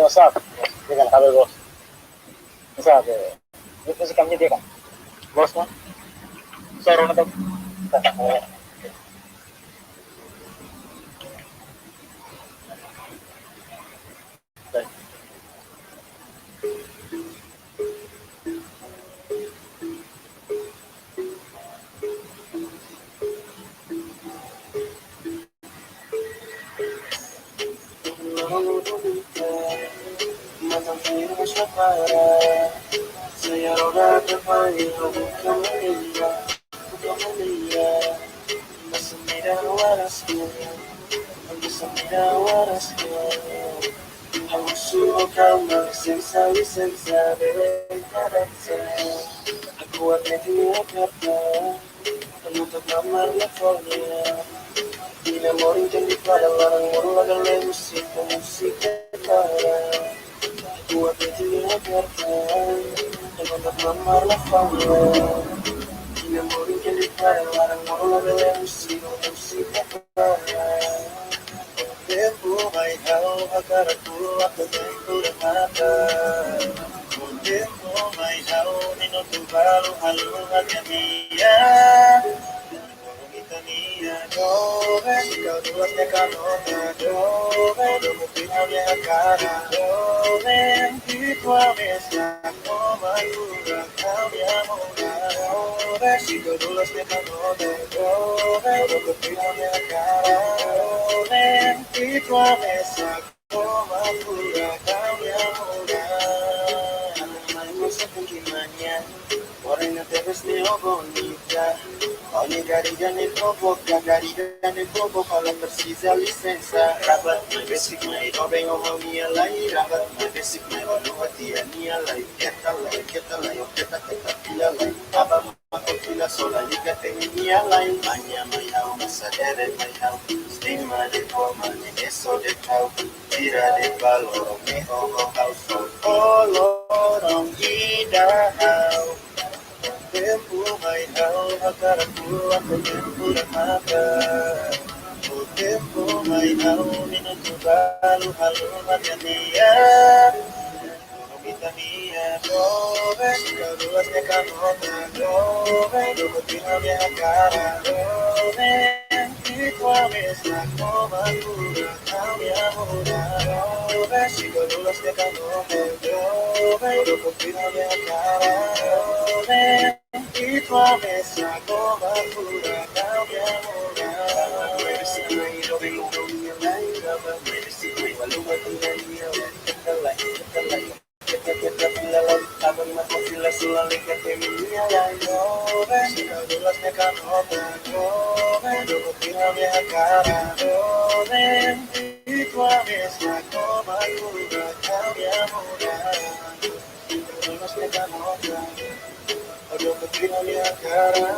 what's up? Dia kan kabel bos. Bisa ke? Itu si kami dia kan. Bos kan? Sorong atau kata kau. tidak warasnya. Aku suruh kau lisensa berkarakter. Aku akan Jakarta menutup kamar levelnya. Dinamorin di pada larang mulaga musik kepala. Aku akan Jakarta menutup kamar levelnya. Dinamorin di pada larang mulaga musik kepala. Tempo mai hau hakaraku aku tempo dan mata. Tempo mai hau nino tu balu halu hakania. Kita nia dove kau duasnya kanota dove domo pinaunya akara dove itu amesa koma kura kau ya mona dove si kau duasnya kanota dove domo pinaunya akara dove itu amesa koma kura kau ya mona. Masa pengimanya orang yang terus ni bonita. Ogni carica nel fuoco, carica nel fuoco, con la precisa licenza. Rabat, my basic, my obeng of mia lai. Rabat, my basic, my onuatia mia lai. Keta lai, keta pila lai. Aba makotila sola, liga teni mia lai. Manya mai hau, masadere mai hau. Stigma de forma, eso de tau. Tira de valor, me ogo house. Olorong idahau. Tempo mai hau hakaraku aku tempo dan mata. O tempo mai hau minuto balu halu hatinya. Kita mia dove kau duasnya kanota dove dogo tinggalnya akara dove itu amesa koma kura kau ya muda dove si kau duasnya kanota dove dogo tinggalnya akara dove itu amesa koma kura kau ya muda. Medicine dobe dobe lai dobe medicine walu tinggalnya kendalai. Kita pila laut, abang masuk pila sulali ke temia lai dove. Kau dulasnya kanota dove, dogo tinggalnya akara dove. Itu amesa koma kura kau ya muda. Kau dulasnya kanota, dogo tinggalnya akara.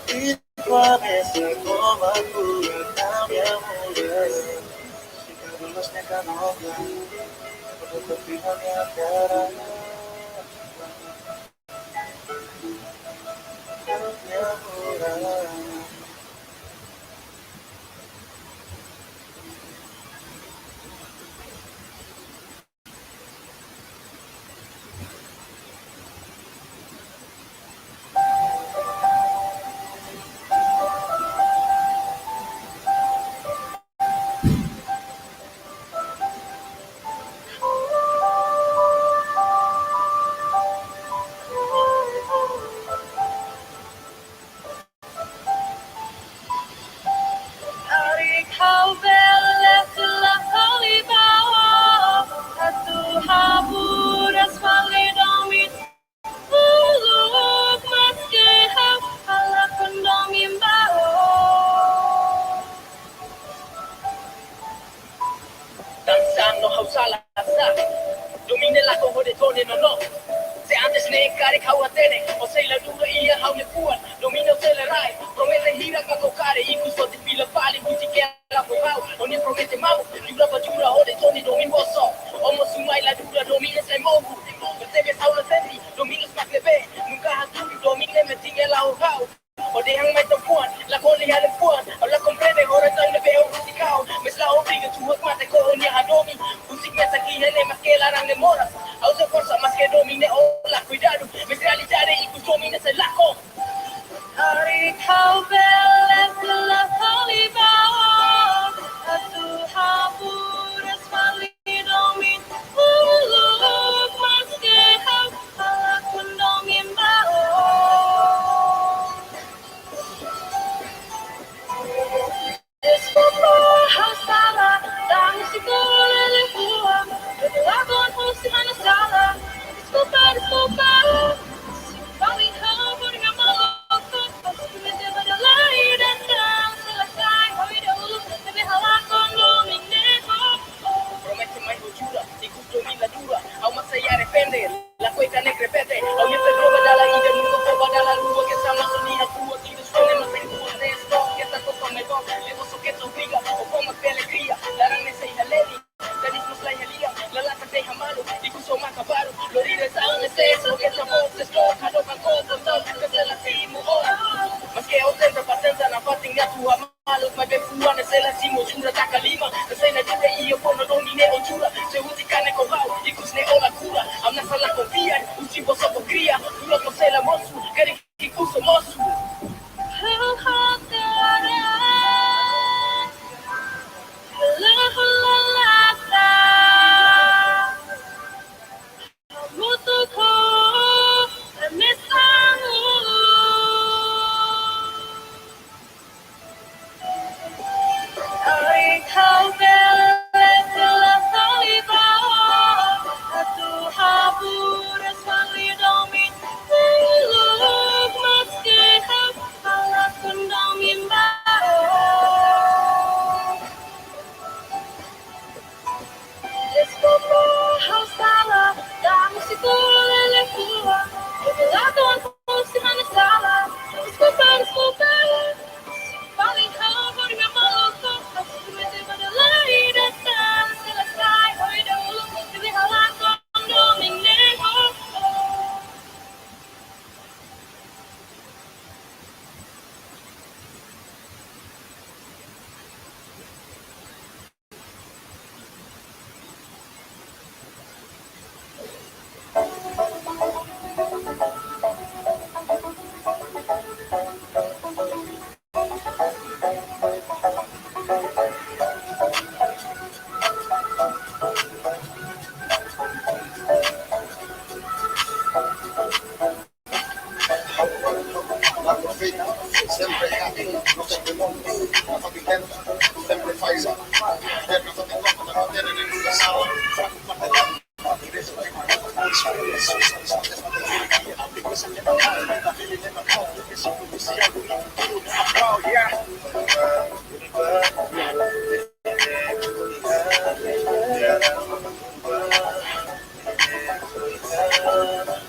Itu amesa koma kura kau ya muda. Kau dulasnya kanota. Aku pilihannya akara yang murah. Domine la cojo de tone no. Se antes ne care kawatene, o sei la dura ia haule puan. Domino se le rai, promete gira ka kokare, iku so te pila pali, buti ke la pau. Oni promete mau, jura pa jura o de tone domin boso. Omo sumai la dura domine se mogu. Percebe saula sendi, domino smakle nunca hatu domine me tinge la ohau. O de hang mai puan, la kole ya le puan, o la comprende hora tan le veo ruticao. Me la obliga tu hot mate ko onia hadomi. Musik me aquí hele más que la range moras. Ausa fuerza más que domine o la cuidado. Me realizaré y tu domine se la con. Hari kau belas la halibau. Atu haburas mali domin. Uluk mas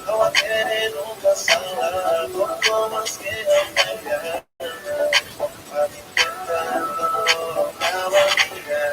No va a tener nunca sola, poco más que aprender. Intentando una barriga.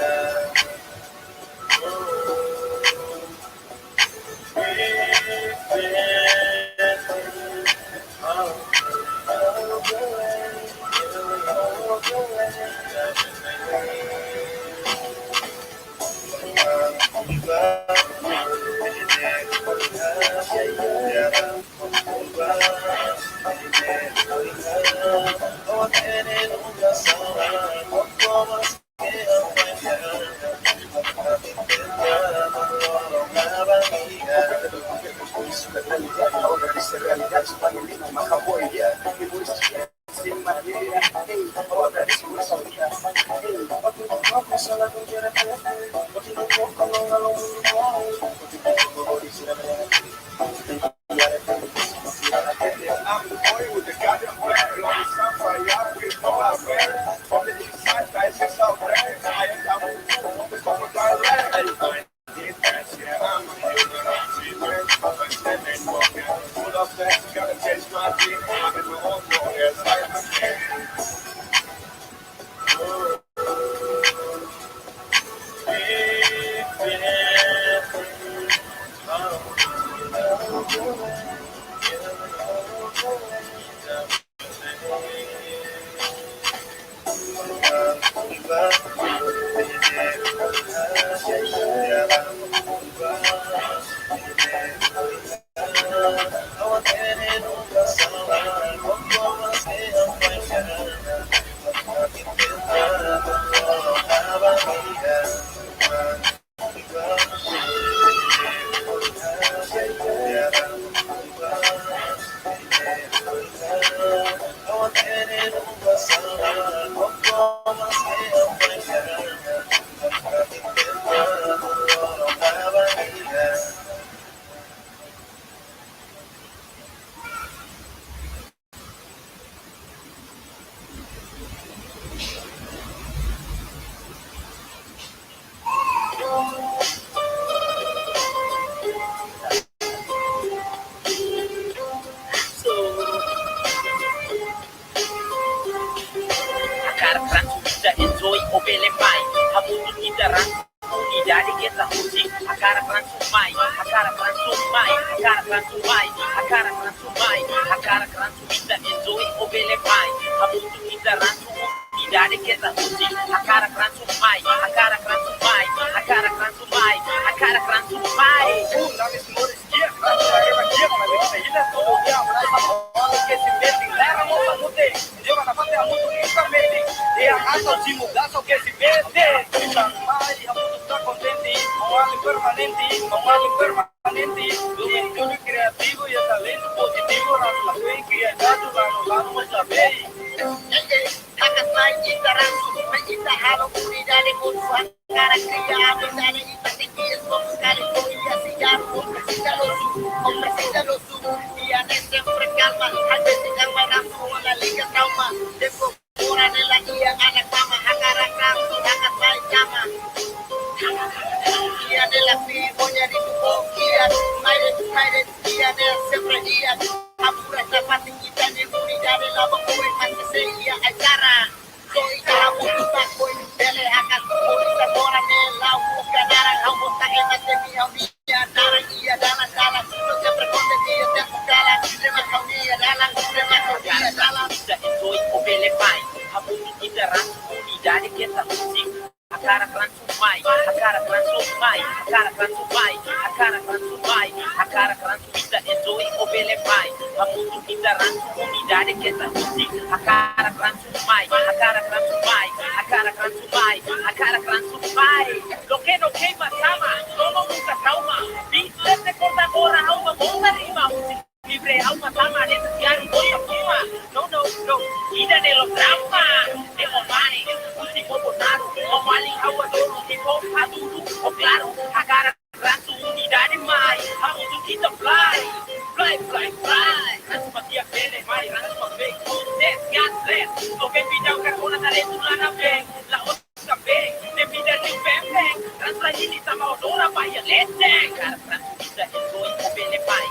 sama odora violette. Cara transmissa e noi come bene fai.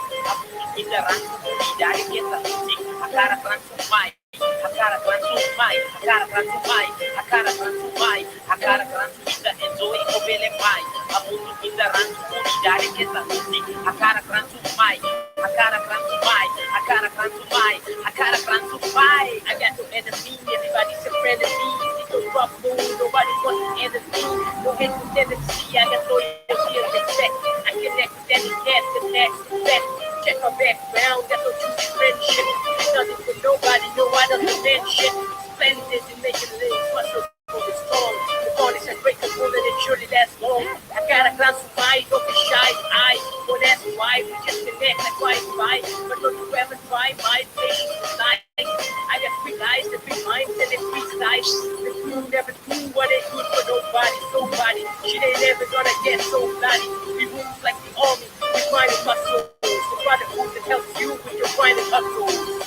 Il ranzo dari kita musik. Akara transumai. Akara transumai. Akara transumai. Akara transumai. Akara transmissa e noi come bene fai. Amundo kita ranzo dari kita musik. Akara transumai. Akara transumai. Akara transumai. Akara transumai. I got no enemy. Everybody's a friend of me. It's a rough mood. Nobody wants to end me. No hate with tendency. I got loyalty and respect. I connect with any can't connect. Check my background. That's no true friendship. Nothing for nobody. No, I don't mention. Splendid and making lives. What's so strong? The bond is unbreakable and it surely lasts long. I got a glance of my don't be shy. I don't ask why. We just connect like Wi-Fi. But don't you ever try my patience is nice. I got quick eyes and big minds and it freaks life. The crew never do what ain't good for nobody. Nobody. Shit ain't ever gonna get so bloody. We move like the army. We grind with muscle. The brotherhood that helps you with your grind and hustle.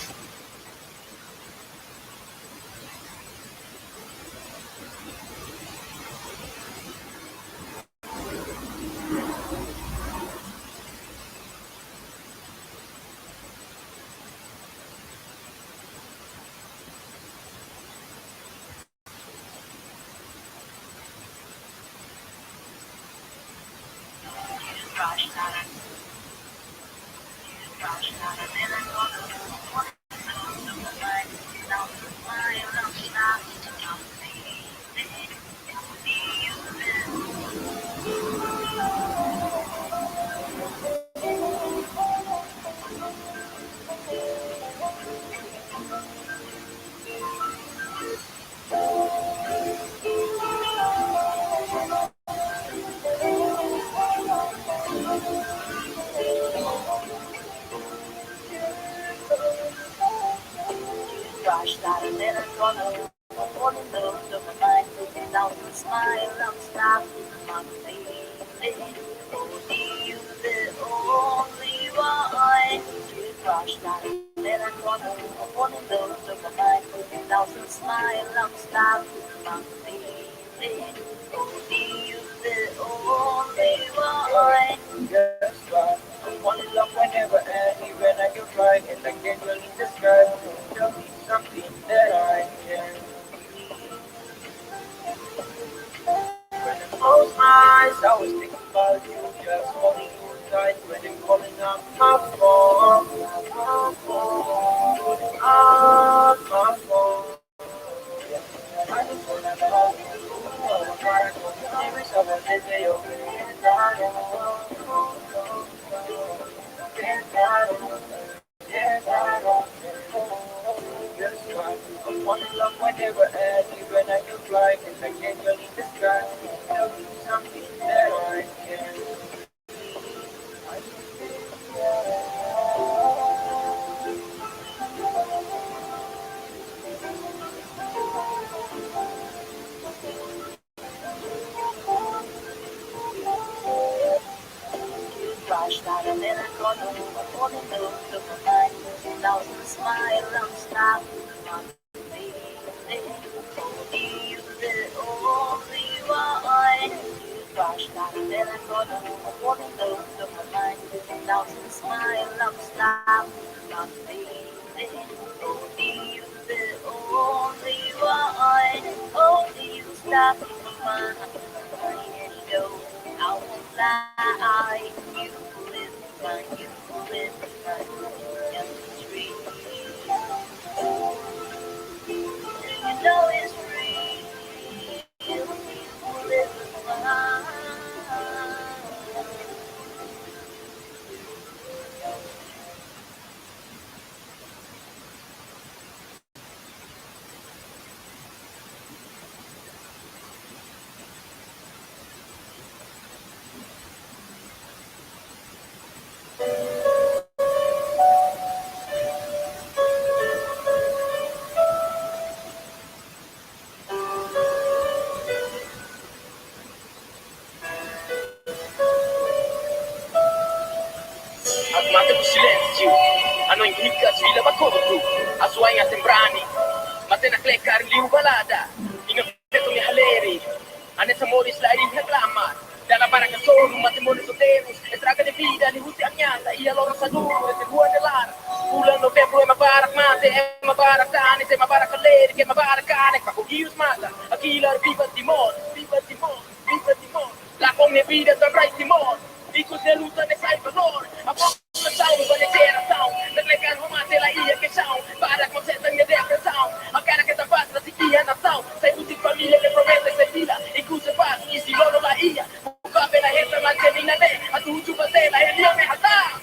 Dalam para que solo un matrimonio solteros estraga de vida, ni justicia añada y a lo saludo es el buen lar. Pulando tempo é mabarak mate, é mabarak tane, é mabarak ler, que é mabarak cane, para cogios mata. Aqui lá viva Timor, viva Timor, viva Timor. Lá com minha vida também Timor. E com de luta de sai valor. A população vai ter ação. Da legal vamos ter lá ia questão. Para consertar minha depressão. A cara que tá fácil da seguir a nação. Sem música família que promete ser vida. E com se faz, e se não lá ia. O cabelo é reta, mas que nem nada. A tu chuva sei lá, ele me rata.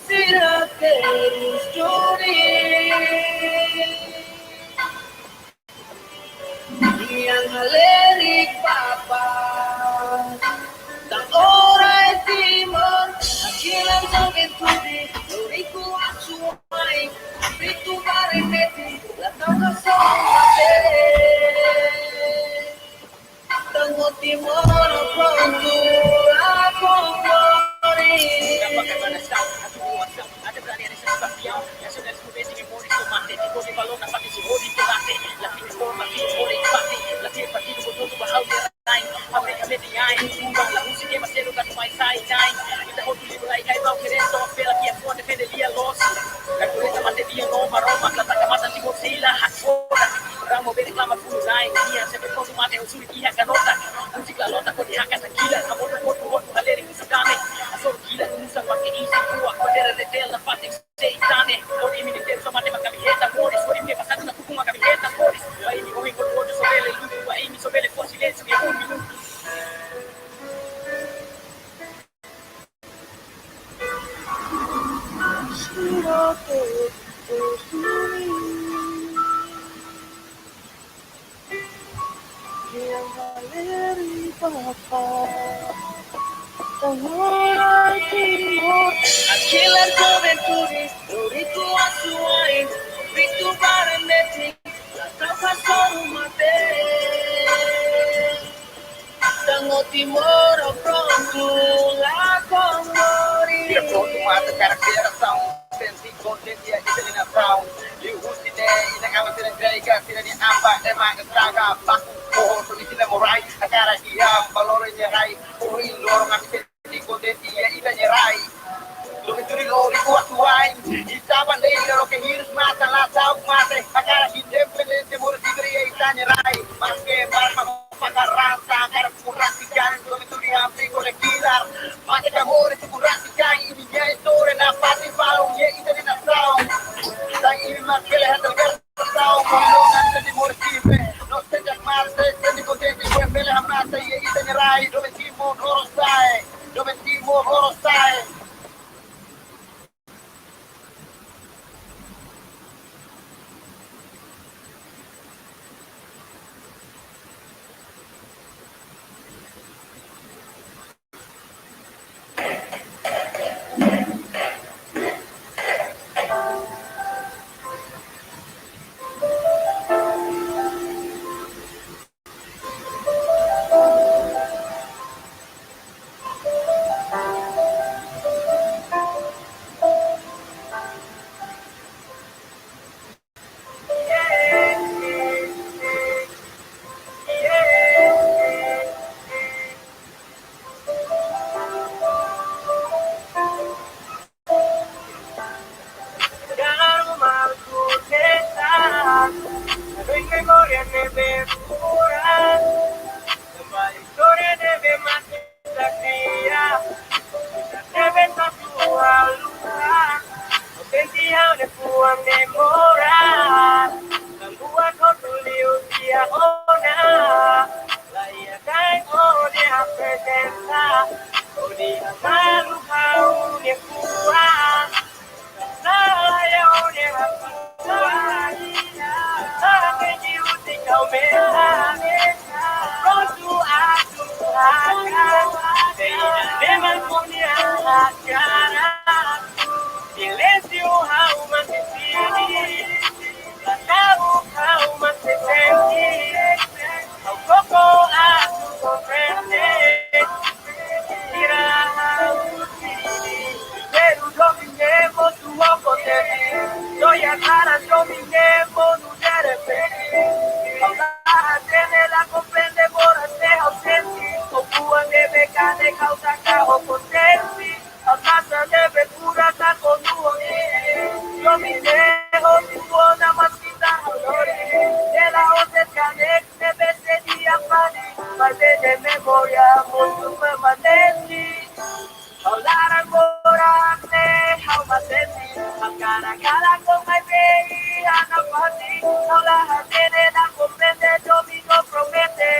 Será que yang halerik papa tak orai timor akilan juventude loriku asuai itu baremeti latau kasomate tango timor pronto aku mori ada berani ada sensação yang sudah disebut dengan mori tomate tipo de balão na parte de mori tomate la forma que mori tomate la que partido botou do barral de nine abre ai la música mas ter lugar mais sai nine então outro livro aí cai mal querendo pela que é fonte defenderia los la coleta materia no maroma la taca de Godzilla hasora ramo ver reclama full nine dia sempre com o mate o suri que canota música lota com dia casa kila amor por galera que se dame a sorquila usa para que isso rua poder de tela parte seitane por mim de ter tomate uma camiseta cores por mim passando na com uma camiseta cores aí me corre com o outro sobre ele luto aí me sobre ele for silêncio de minuto. Aquela juventude, lorico asuai, visto para meti, la tapa solo mate. Tango timor pronto, la comori. Dia pronto mata caracterização, senti contente a determinação. E o rosto de ina kama sila grega, sila ni amba, ema estraga, baku, pohon, sila morai, a cara dia, valores de rai, oi, lorong kami senti contente a ina nyerai. Lo que tú lo rico a tu ay, y estaban de ir a lo que giros matan, la sao mate, a cara independiente, mortibre y tañerai, más que para pagarranza, cara currasican, lo que tú le aplico de quilar, más que amores, currasican, y mi ya historia, la paz y palo, y ahí te nação, y más que le has del garzao, con lo antes de mortibre, no se llamarse, se contente, y buen vele jamás, y ahí tañerai, lo vestimos, rorosae, lo vestimos, rorosae. de causa cajo potensi Almasa de pura taco nuone Yo mi dejo si buona masquita olore De la onde canex de bese diafani Parte de memoria muy permanente Hablar ancora te how my sensi cara con my baby Ana Pati Habla tiene la comprende domingo promete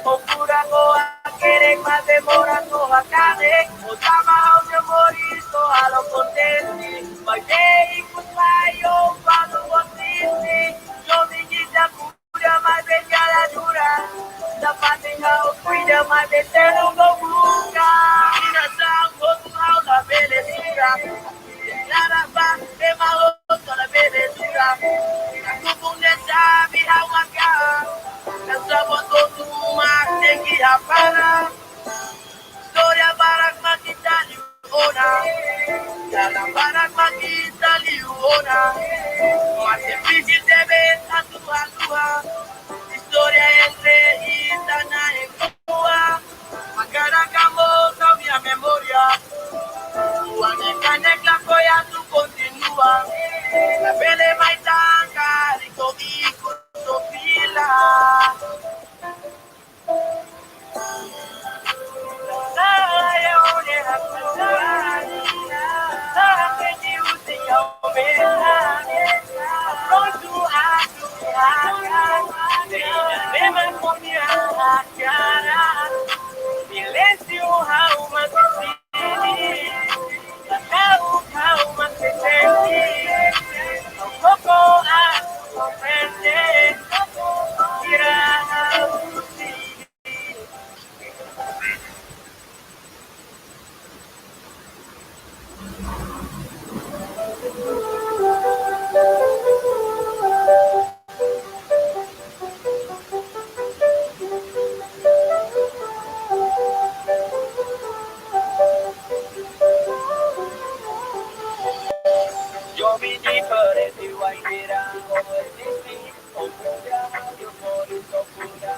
Oscura goa quiere más demora no acade Osama how de morir so a lo contenti My day goodbye yo cuando was Yo mi guita cura my bella la dura La patinga cuida my betero go busca Ina sa go how la belezura Nada va de malo la belezura Kukunde sabi hawaka Kasabot ko tumating ihapara Storia barak makita liuna Dalam barak makita liuna Masih difícil de ver a tu Historia entre Itana y Cuba Magara kamu kau mi memoria Tuanekane klako ya tu continua La pele maitanga Riko iko sopila Silencio, how much how much poco a comprender Yo vi diferente guainera como el disney Oscura, yo por eso oscura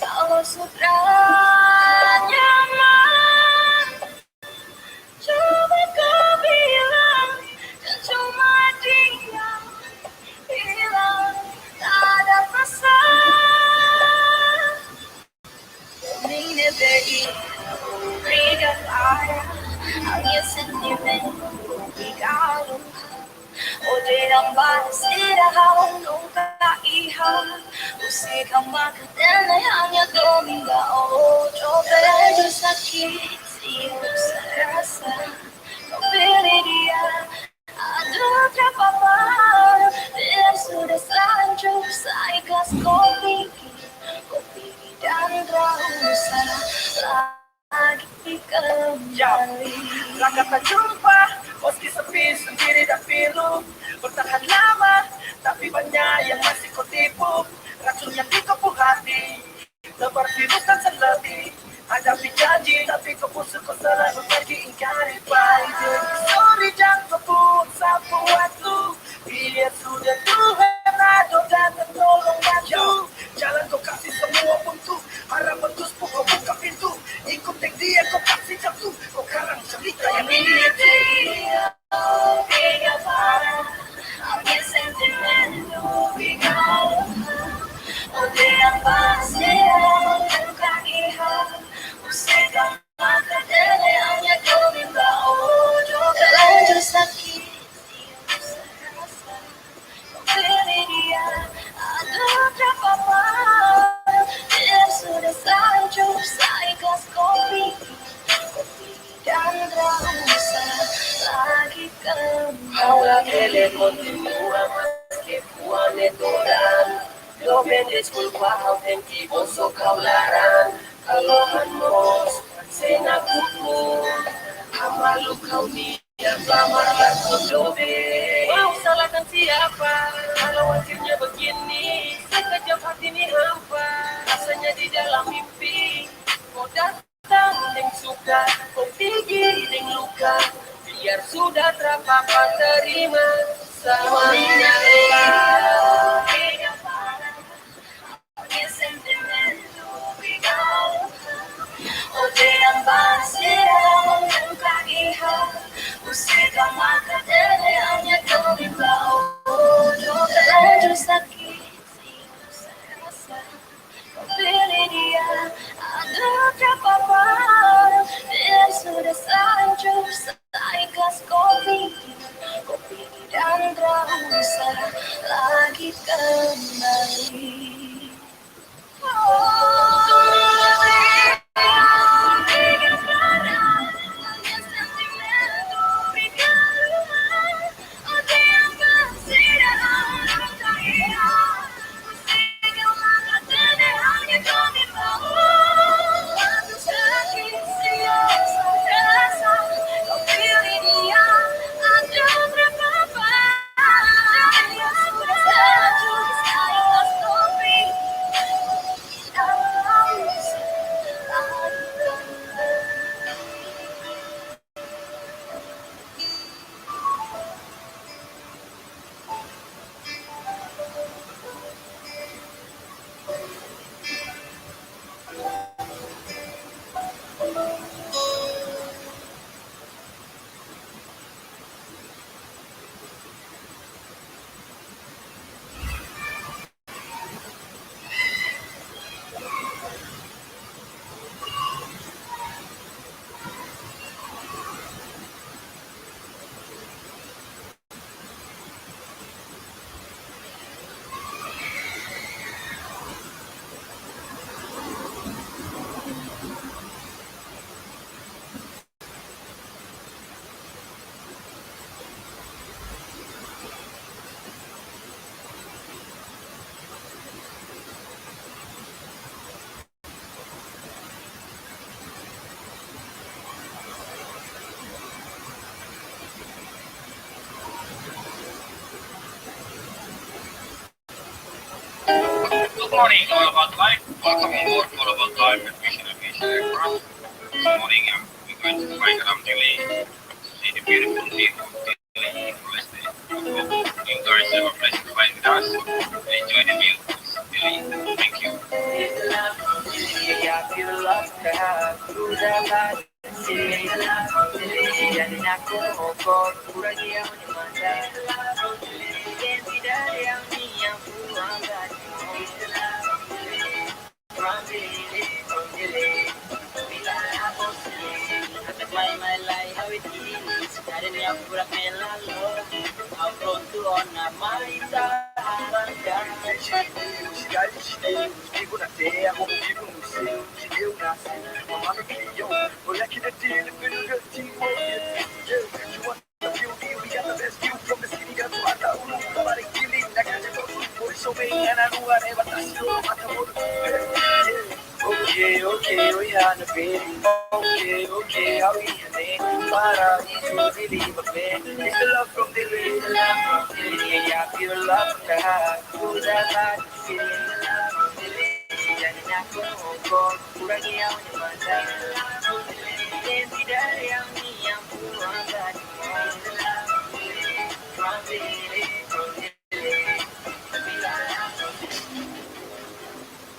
Kalau sudah nyaman, coba kau bilang, dan cuma diam, bilang tak ada perasaan. Mina beri, berikan ayah, hanya sentimen, berikan Oye, ambassador, nunca hija, usted jamás tiene hanya dominga otro bellos aquí, si usa rasa, no pediría a otra papá, de su deslancho, saigas kopi dan rasa lagi kembali. Langkah tak jumpa, meski sepi sendiri dan pilu, bertahan lama, tapi banyak yang masih kau tipu. Racun yang dikepung hati, tebar virus dan selebih. Hadapi janji, tapi kau pusuk kau selalu pergi ingkari pahit. Sorry jangan kau pun sapu waktu, dia sudah Tuhan ada dan tolong bantu. Jalan kau kasih semua buntu, harap betus kau buka pintu. Ikut tek dia kau kasih jatuh, kau karang cerita yang ini. Él continúa más que planetoran. Lo vendes kulpa autentico so kaularan. Kalohan mo senakuku. Amalu kau dia pelamar dobe. Mau salahkan siapa? Kalau hasilnya begini, sekejap hati ini hampa. Rasanya di dalam mimpi. Kau datang yang suka, kau pergi yang luka. Biar sudah terpapar terima semuanya. Odean bansiran ng kagiha. Musika makadere hanya kami tahu. Terlanjur sakit, sino sa rasa. Pilih dia, ada terpapar. Dia sudah hancur, seikhlas kopi. Kopi dan terasa lagi kembali. Good morning, all about life. Welcome on board All About Life with Mission Aviation Aircraft. This morning we're going to fly around Delhi, see the beautiful view of Delhi University. I hope you guys have a pleasant flight with us and enjoy the view of Delhi. Thank you. My life, how it is. Dari aku berkelalo, aku tuh ona maita. Cidade de Deus, vivo na terra, ou vivo no céu, que eu nasci, mamãe me criou, moleque da dele, filho do time, you want to feel me, we got the best view from the city, that's why I don't know, nobody killing, I got to go, boy, so bem, and I know I never touched you, mata moro, okay, we are the baby, okay, how we in paradiso, we live a bit, it's the love from the way, yeah, I feel love from the heart, who's that light, jadi aku ngokok, kurang yang mata, dan tidak yang pulang tadi,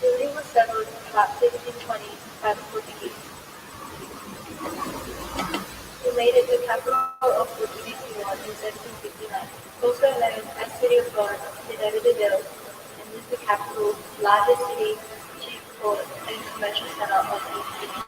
Building was settled in about 1620 by the Portuguese, who made it the capital of Portuguese Ceylon in 1759. Also known as City of God, Cidade de Deus, and is the capital, largest city, chief port, and commercial center of the city.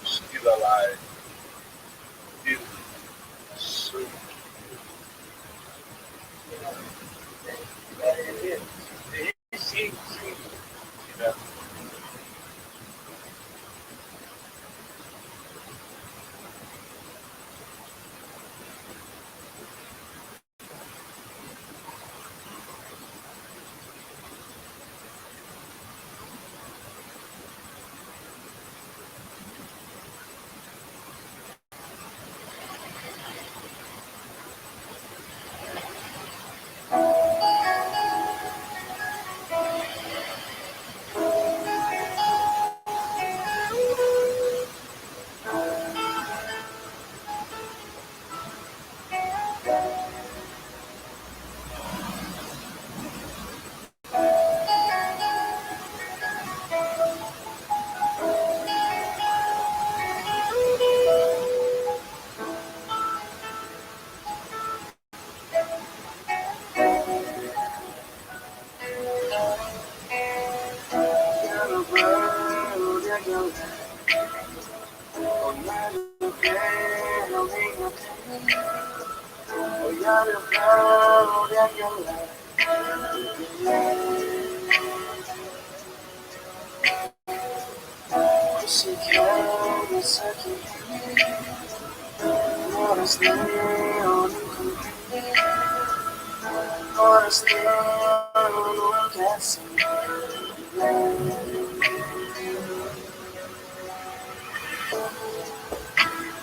Still alive. Still so. Sim, sim. Yeah.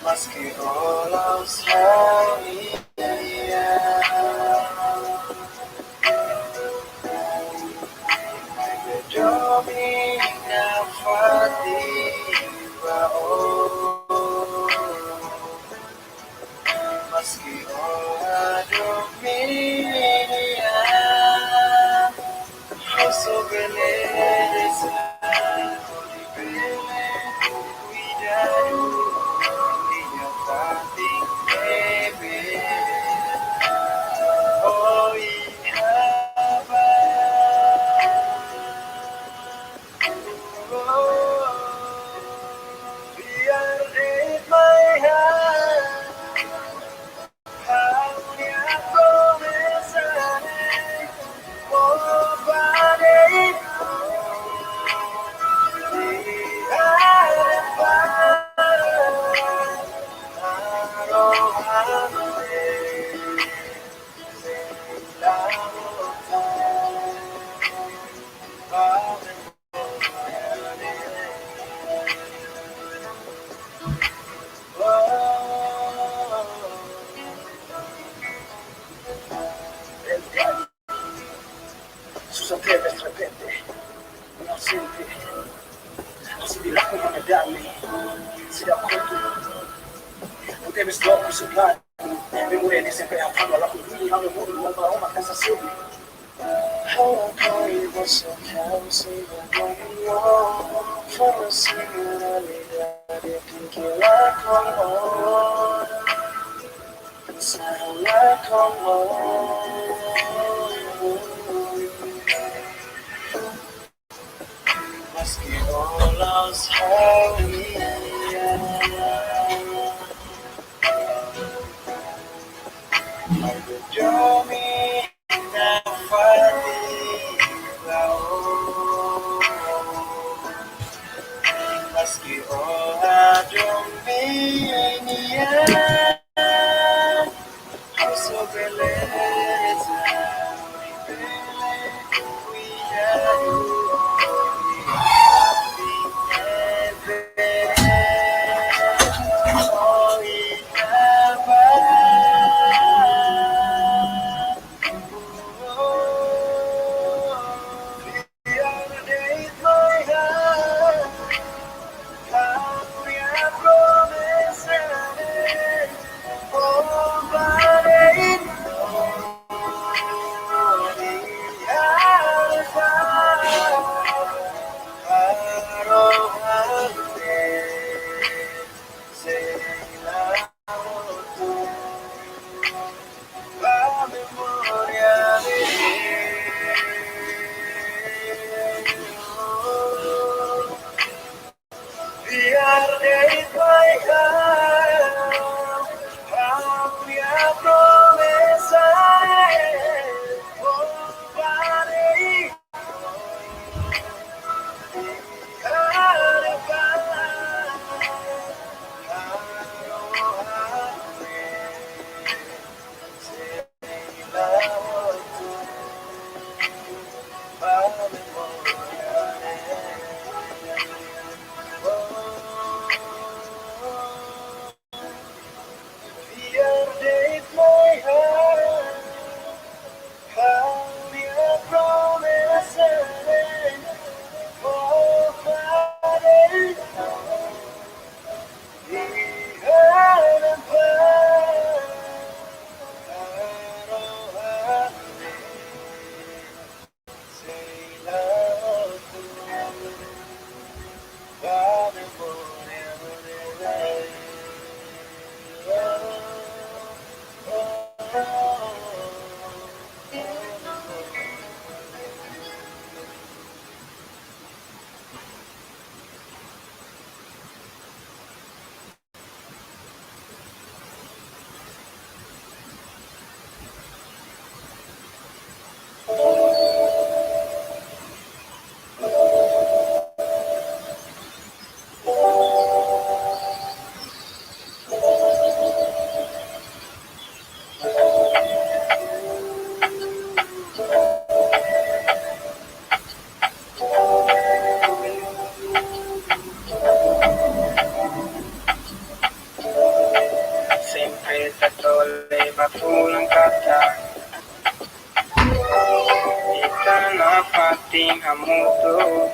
Meski olah sekali domina fativa meski olah domina su beleza cuidado minha parte bebê oi Sus atreves de repente, inocente, así dirá como negarme, será pronto, não deves logo soprar, memorei sempre afando la cultura, meu mundo, uma aroma cansação. Hawakari você causa vergonha, fala sem moralidade, quem que lá com pensar como más que olas yo me fatiga mas que ora yo me sua beleza me cuidado sempre tatole pulang kata kita napating hamuto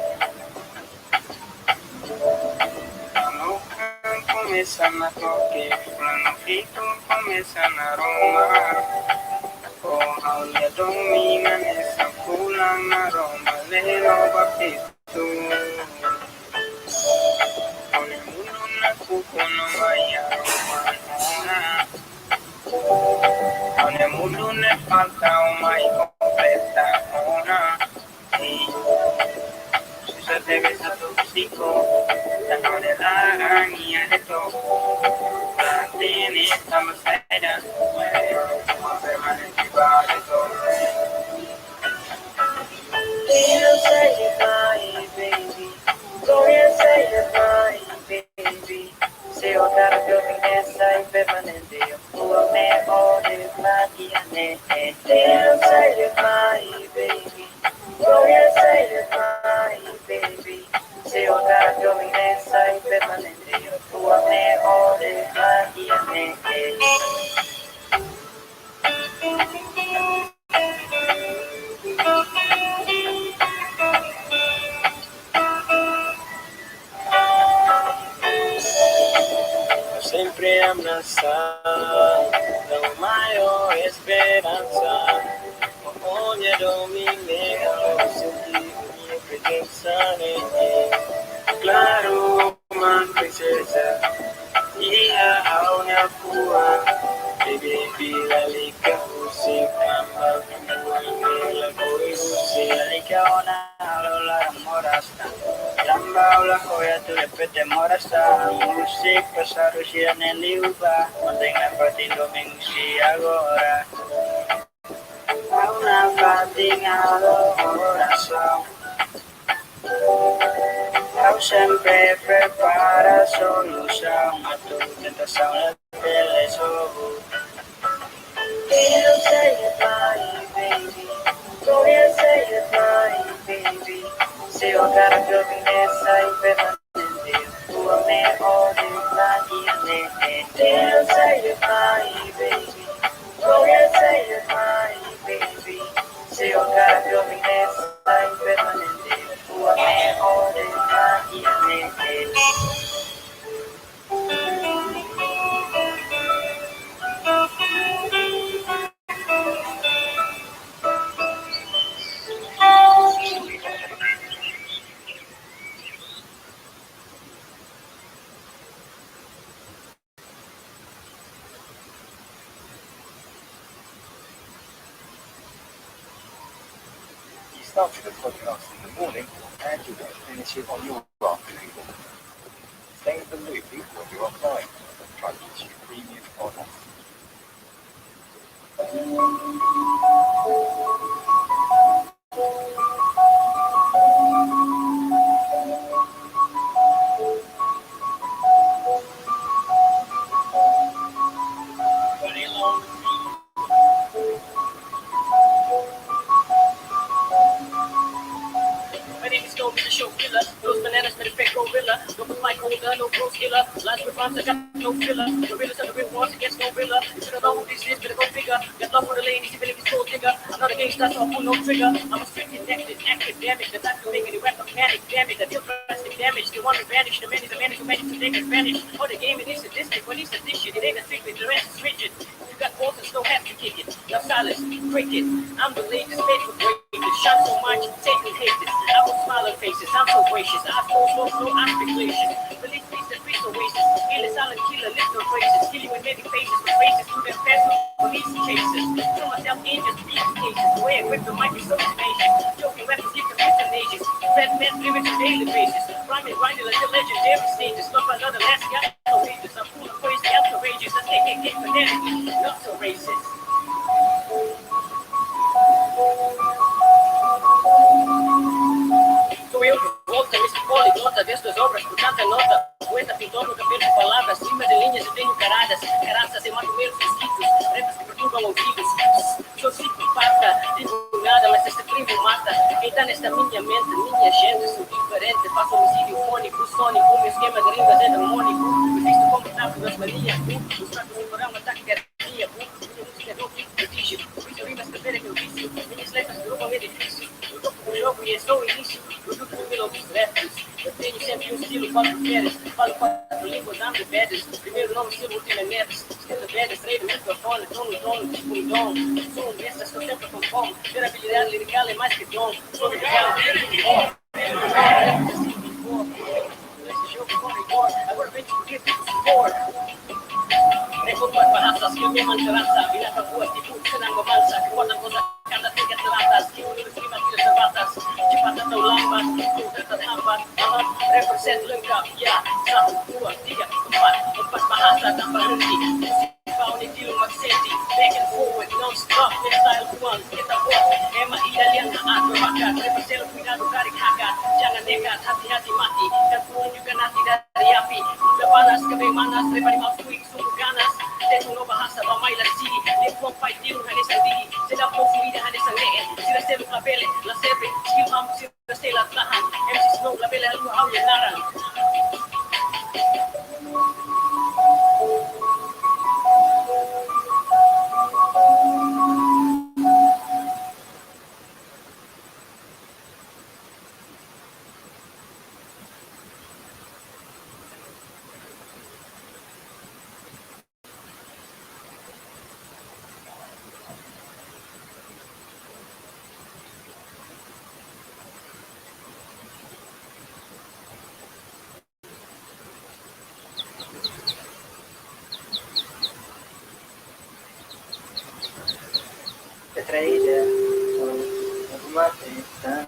anukan começa na toque plano fito começa na Roma o haulia domina nessa pulang na Roma leno bapito ole mundo na kukono maya Roma Nel mondo ne falta ormai completa una si se deve stato psico da non è la mia de todo la tiene stama sera ma permanente vale todo you say it my baby go and say it my baby se o tarde o finessa impermanente tua me ode matiane you say it my baby go and say it my baby se o tarde o finessa impermanente tua me ode matiane sempre abbracciato da un maior esperanza ogni domingo senti mia presenza in te claro man princesa ia a una cua e baby la demora-se musik, passar o dia nem liuba, ontem na parte domingo se agora. Há uma fatigada oração, eu sempre preparo a solução, a tua tentação é televisão. Eu sei it, baby, go and say it, baby, se eu quero que eu vença e permanecer, tu me olhas na minha mente. Eu sei it, baby, go and say it, baby, se eu quero que eu vença e permanecer, tu me olhas na minha mente. You started the podcast in the morning and you're going to finish it on your afternoon. Stay in the loop when you're offline. Try to use premium podcast. My name is Gold, the show killer. Those bananas made a fake gorilla. No put my holder, no pro skiller. Last with rhymes, I got no filler. Gorillas and the real ones against no gorilla. You should know who this is, better go figure. Got love for the ladies, even if it's gold digger. I'm not a gangster, so I pull no trigger. I'm a strict connected, academic. The type to make any rap panic damage. I deal drastic damage. The one who vanish, the man is a man who managed to take advantage. Oh, the game it is sadistic, when he's addition. It ain't a secret, the rest is rigid. You got balls and still have to kick it. Now silence, cricket. I'm the latest, made for greatness. Shot so much, take me hate this. I will smile on faces, I'm so gracious. I flow, I speculation. Release peace and freeze oasis. Kill a silent killer, lift no traces. Kill you in many faces, with faces to their past police chases. Throw myself in just beat cases. The way I grip the mic is so tenacious. Joking rappers give the nations. Fat men living on a daily basis. Rhyming, grinding like the legendary stages. Love another last guy, no pages. I'm full of crazy, outrageous. That's KKK fanatic, not so racist. Sou eu de volta, nesse poliglota, destas obras por tanta nota. Poeta pintou no cabelo de palavras, cima de linhas eu tenho caradas. Caraças e mato meus mosquitos, letras que perturbam ouvidos. Sou psicopata, digo nada, mas este primo mata. Quem tá nesta minha mente, minha gente, sou diferente. Faço homicídio fônico, sônico, meu esquema de rima é demônico. Me visto como tábulas maníaco, os fracos imporão ataque cardíaco. Minha música não fico prodígio, por isso rima escrever é meu vício. Minhas letras derrubam edifício, eu toco no jogo e é só o início. Produto do meu dos rappers, eu tenho sempre um estilo quatro férias. Falo quatro línguas, ando bedes. Primeiro nome, estilo, último é neves. Estilo bedes, treino, microfone, dono, tipo um dom. Sou um desses, estou sempre com fome. Ter habilidade lirical é mais que dom. Sou legal, esse jogo com rigor, agora vem discutir tipo score. Recortar bahasa, skill memang terasa. Bila kau buat tipu, senang memansa. Kekuatan kosa kata tingkat teratas. Skill nulis lima tidak terbatas. Cepat atau lambat, itu tetap lambat. Represent lengkap, ya. 1, 2, 3, 4. 4 bahasa tanpa henti. Kau ni di rumah senti. Back and forward, non-stop. Style one, kita buat. Emang Italian taat berbakat. Represent cuidado, tarik hakat. Jangan nekat, hati-hati mati. Dan turun juga nanti dari api. Udah panas, kebeng manas. Daripada mau quick, sungguh ganas. Tengo no bahasa mamay la city. They won't fight you, hane sa digi. Sila po fluida, hane sa leen. Sila selo labele, la sebe. Skill ham, sila sela tlahan. MC Snow, labele, halu, hawya, naran. Traída, uma tentação.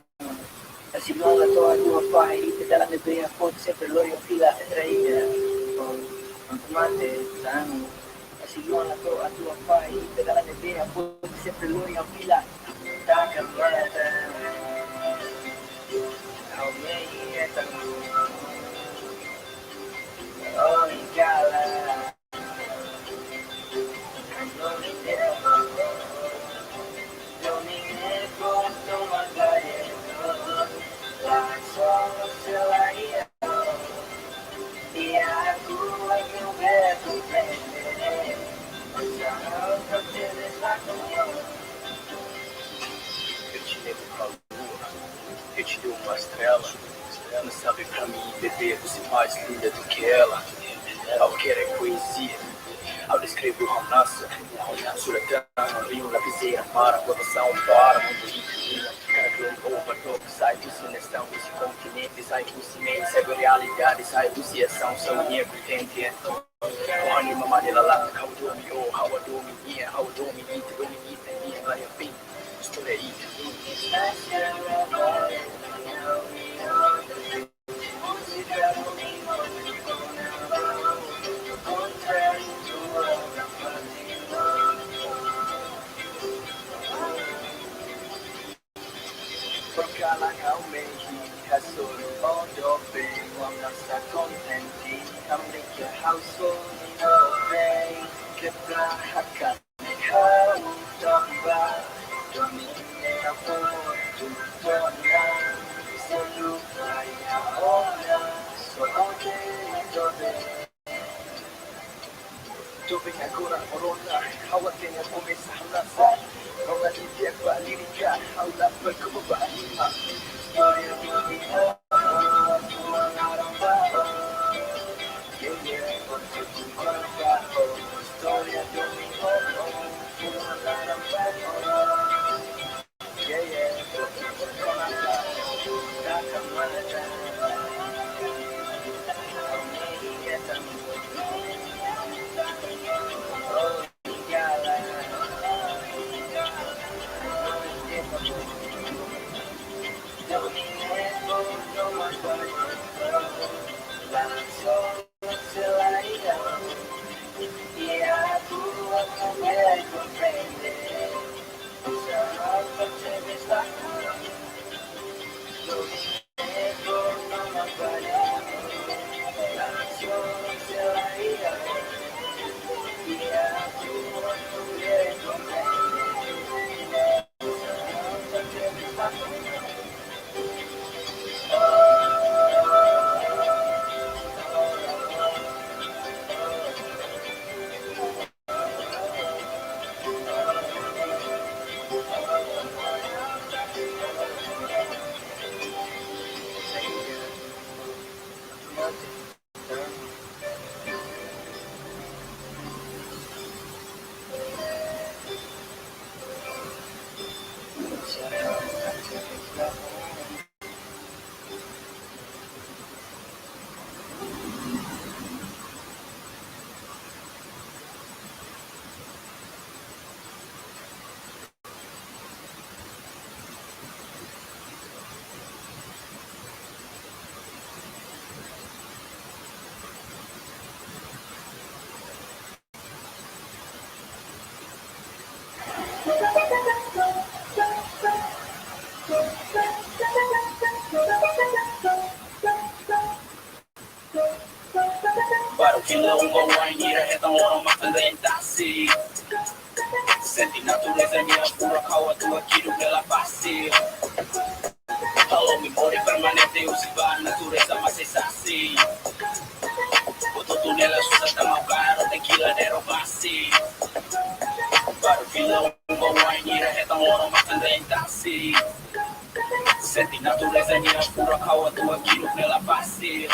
Simula toda a tua pai, dela neblina fonte sempre l'olio fila e traída. Non tomate, sano. Simula toda a tua pai, dela neblina fonte sempre l'olio fila. Da caminhada, ao meio oh, engala. Non mi nego, non magari. Solo se la ia e aku akan berprendere Sarò per te l'esatto Eu te levo pra lua, eu te dou uma estrela. Não sabe pra mim, bebê, você mais linda do que ela. Ao querer é poesia, ao descrever o romance, suratana, rio, lapiseira, para, coração, para, mundo infinito. Overdose, sai do sinestão, esse continente, sai do cimento, segue a realidade, sai do ciação, são minha pretende. O ânimo amarela lá, how do me, oh, how do me, yeah, how do me, eat, do me, eat, and yeah, like a thing, estou aí. Jovem agora corona, hawa tenha começa a lançar. Não alivia com a lírica, ao lá para como vai. História do dia, história do Barulho uma guainha, retorna uma candidata-se. Sente natureza minha pura, calma tua tiro pela face. Alô, memória permanente, eu se vai, natureza mas é assim. Botou tunela, sussa tá mal caro, tequila de roubar-se. Barulho uma guainha, retorna uma candidata-se. Sente natureza minha pura, calma tua tiro pela face.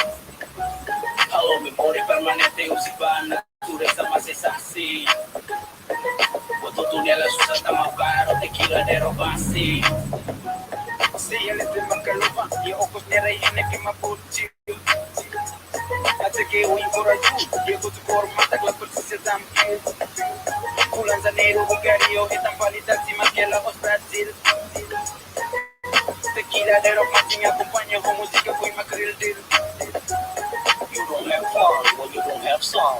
Alô, memória permanente, eu se vai, natureza mas é assim. Botou tunela, sussa tá mal caro, tequila de roubar-se. Sí, él es de Macalupa y ojos negros y que me puchi. Hace que hoy por allí, llego tu forma, hasta que la precisa también. Pulan zanero, bugario, y tan palita, si más que la voz Brasil. tequiladero, me acompaña con música, fue más creative. You don't have fun when you don't have some.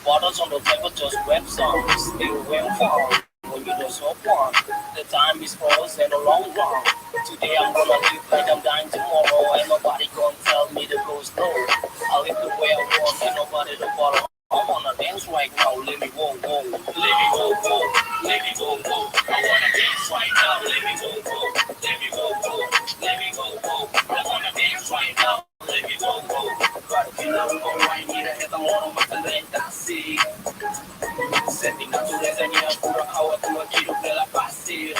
Bottles on the table, just web songs. Still went fun when you don't smoke one. The time is frozen a long run. Today I'm gonna live like I'm dying tomorrow. Ain't nobody gonna tell me to go slow. I live the way I want, ain't nobody to follow. I wanna dance right now, let me go, go. Let me go, go. Let me go, go. I wanna dance right now, let me go, go. Let me go, go. Let me go, go. I wanna dance right now, let me go, go. Claro que la uno right, mira esta moro más lenta, sí. Senti natureza mia pura, hawa tua quiero que la pase.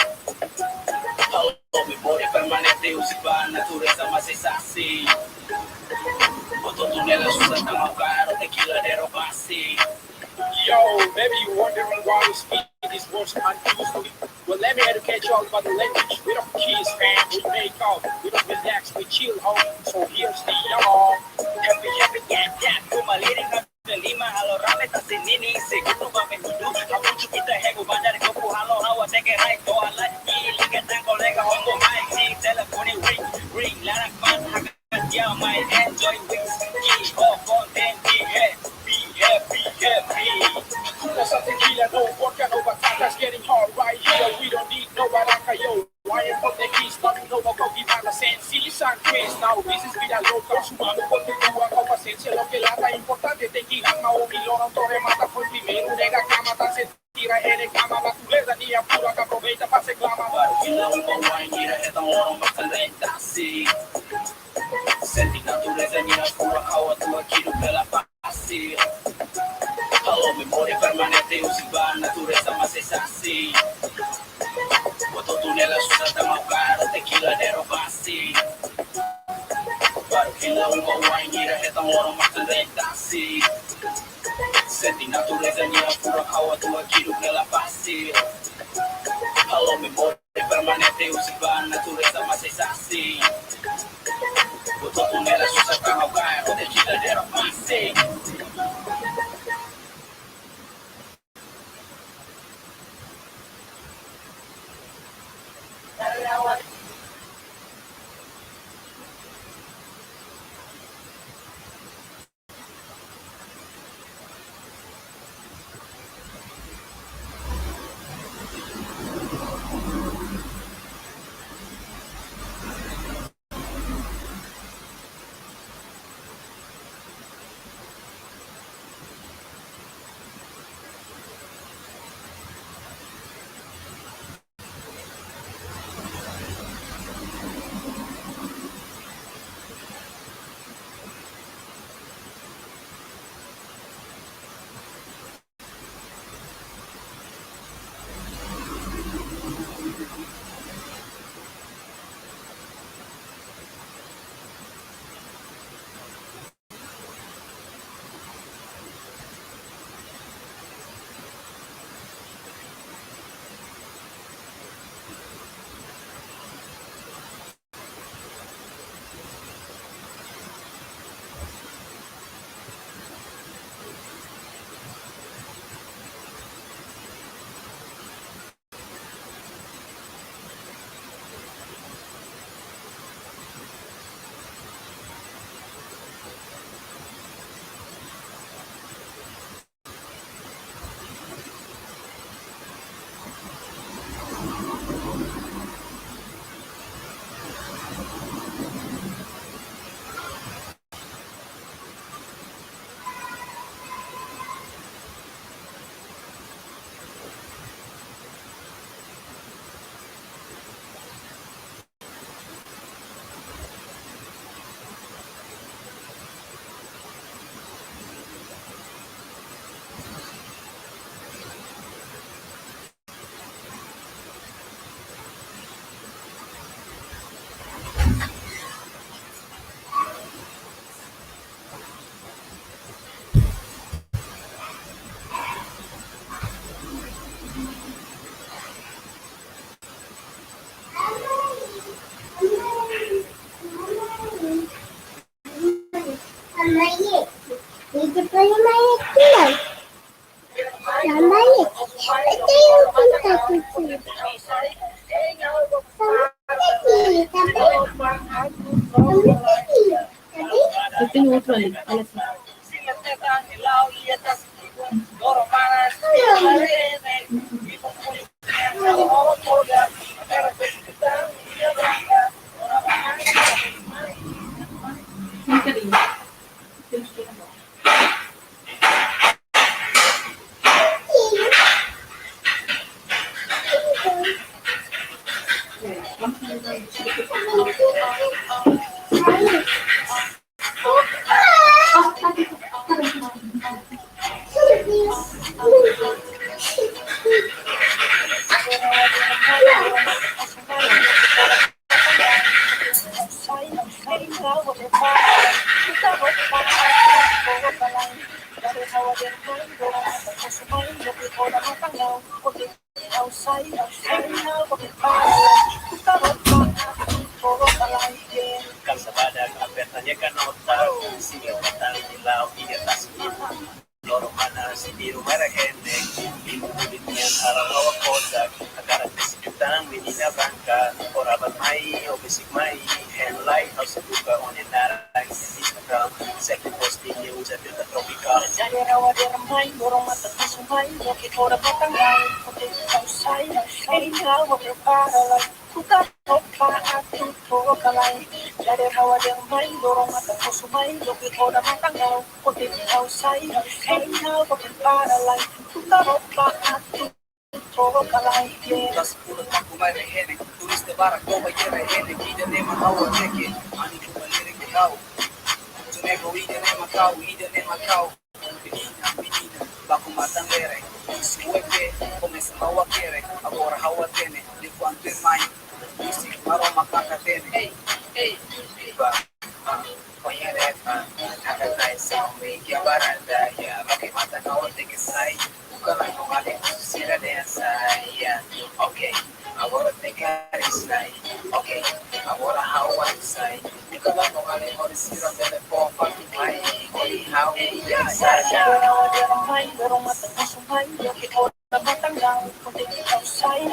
A memória permanente, usiba natureza, mas é assim. Botou tunela, susta, malvado, tequiladero, passe. Yo, maybe you're wondering why we speak these words confused. Well, let me educate you all about the language. We don't kiss, fam, we make out. We don't relax, we chill, home. So here's the y'all. Happy, happy, yap, yap, kumaliring na lima, halo, rame, tasinini, segundo, bamenudu. Hapuchu, kita, hego, bandar, kopu, halo, hawa, teke, right, do, ala, liga, tan, colega, hongo, mic, ting, telephone, ring, ring, larak, man, hagan, yeah, my enjoy, wings, key, off, on, then, be happy, Coolness of tequila, no vodka, no batatas, getting hard right here. We don't need no baraca, yo. Why am the keys? Not no coffee, para sencillos and Chris. Now this is vida loca, sumando con tu cuba, con paciencia, lo que lata importante, tequila, o milón, autor, mata por primero, nega, cama, tan se tira, cama, la culera, ni a pura, que aprovecha, pase, clama, kila uno wine, mira, esta moro, más lenta, sí. Senti natureza, mira, pura, hawa, tua, quiero que la pase. Halo, memória permanente, usiba natureza, mas é assim. Botou tunela, susta, malvado, tequiladero, passe. Claro que la uno wine, mira, esta moro, más lenta, sí. Senti natureza, mira, pura, hawa, tua, quiero que la pase. Halo, memória permanente, usiba natureza, mas é assim. Botou tunela, susta, malvado, tequiladero, passe. otro ahí. Ahora sí. Si le pegan el lado y estás loro manas, y con muy Muy cariño. Yo los quiero mucho. Vamos a ver. Calza pada, apertanya kan otak, sini otak hilau, iya tas loro mana si biru merah hendek, ibu kulitnya arah lawa kotak, agar kesekitan menina bangka, orabat mai, obesik mai, handlight, harus buka onenara, Instagram, second posting news at the tropical. Jadi rawa dia remai, dorong mata kesumai, roket orang patanggai, kotek kausai, rawa berparalai, kuka toka aku tokalai. Jadi rawa dia remai, dorong mata kesumai, roket orang patanggai, kotek kausai, rawa berparalai, kuka toka aku tokalai. Das puro taco vai rehene, turista baraco vai rehene, ida nema hawa teke, ani kumalere kau. Tunego ida nema kau. Menina, baku matang lere, suepe, começa hawa kere, agora hawa tene, enquanto é mãe, music maroma kaka tene. Hey, Iba, Oyerepa, Nakatai Sami, Yabaranda, ya, Baki Mata Kawa Teke Sai, Ukala Kumale, Sira Desa, ya, okay, agora tem cara sai, okay, agora Hawa sai, Ukala Kumale, Hori Sira Dele Popa, Mai, Hori Hawa, ya, sai, jadi rawa dia remai, dorong mata kesumai, roket orang patanggai, kotek kausai,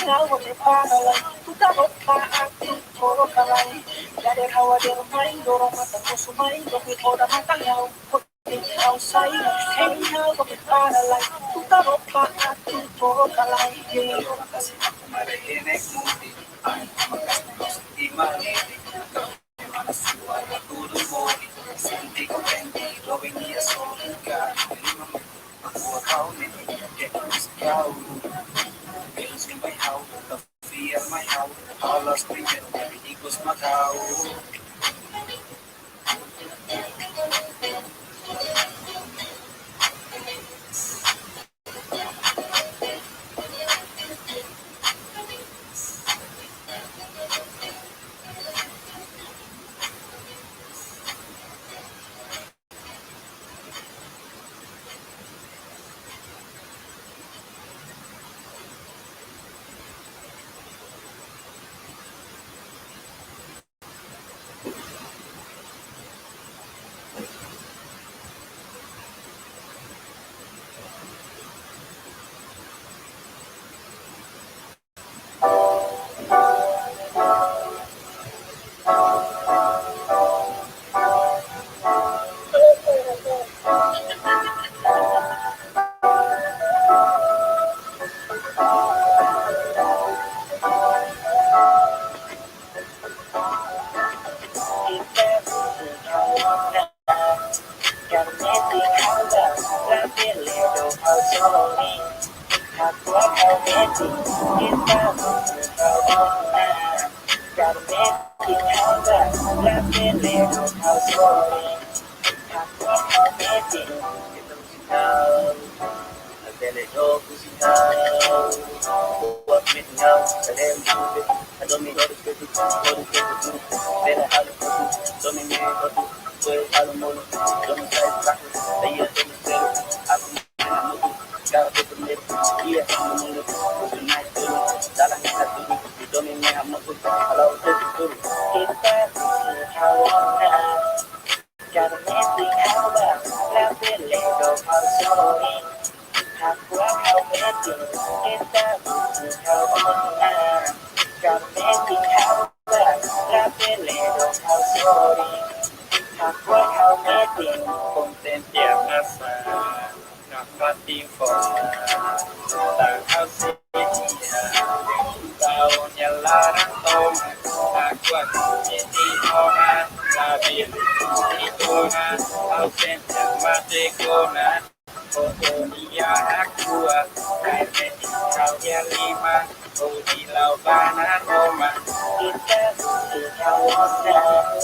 rawa berparalai, kuka toka aku tokalai. Jadi rawa dia remai, dorong mata kesumai, roket orang patanggai, kotek kausai, rawa berparalai, kuka toka aku tokalai. Allora kasi ako marehene mudi, ay magas na los imagini, mana suwa na tudo mori, sinti ko kendi, lo venía solika, lima mo, makuha kau nini, kekus kau, kekus ka may hau, kafia may hau, halas primero, ikos Macau. Aku kau meeting konten tiap masa Ngapati forma Tak kau sedia Tahunnya larang toma Aku meeting orang Labil Itona Ausente mate kona Foto dia aku Kau meeting kau yang lima Oh di laubanan Roma Kita kau osah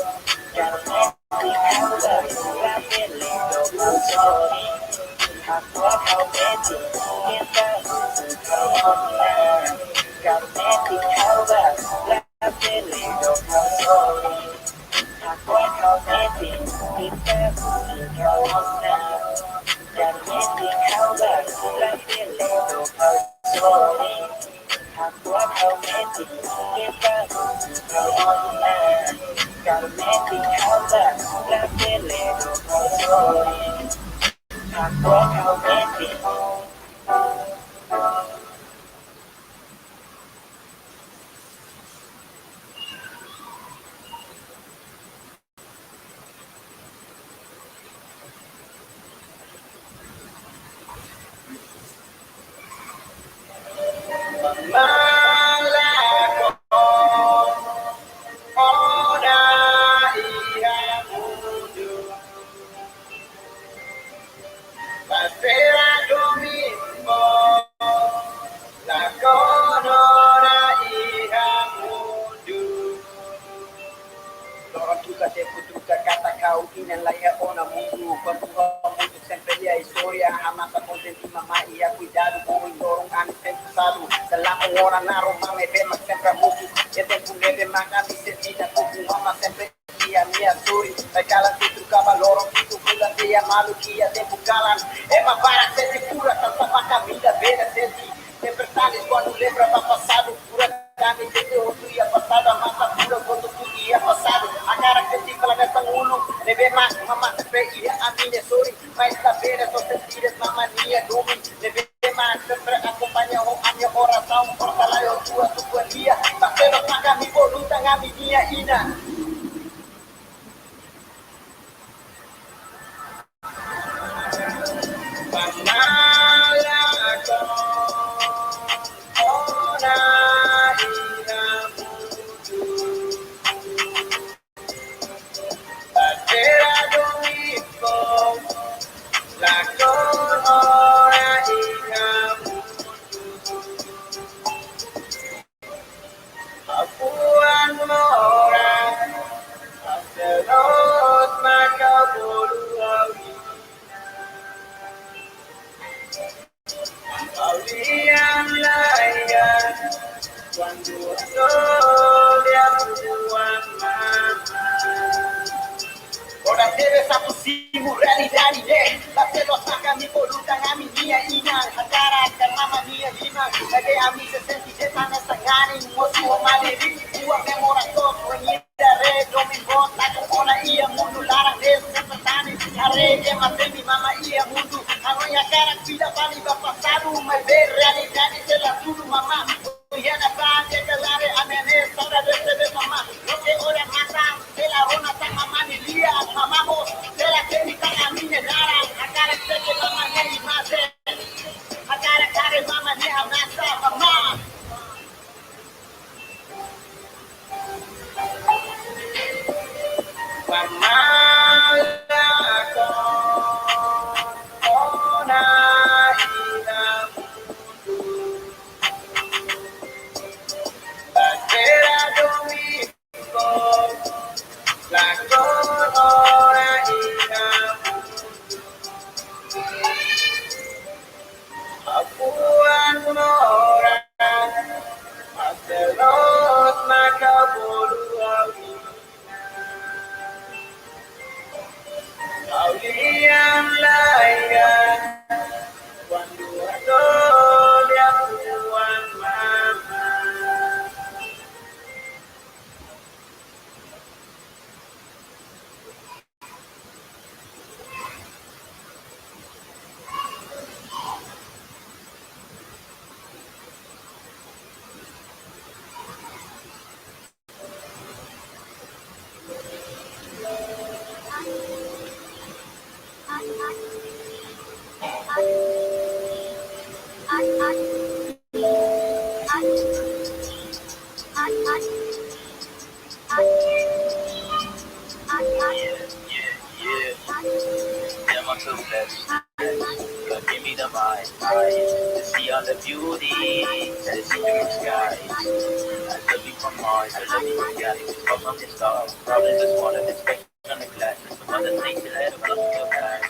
beauty that is in your skies. I love you from Mars, I love you from galaxies, from the stars. Probably just one of the spectrum of the glasses. Some other things that had a look in your eyes.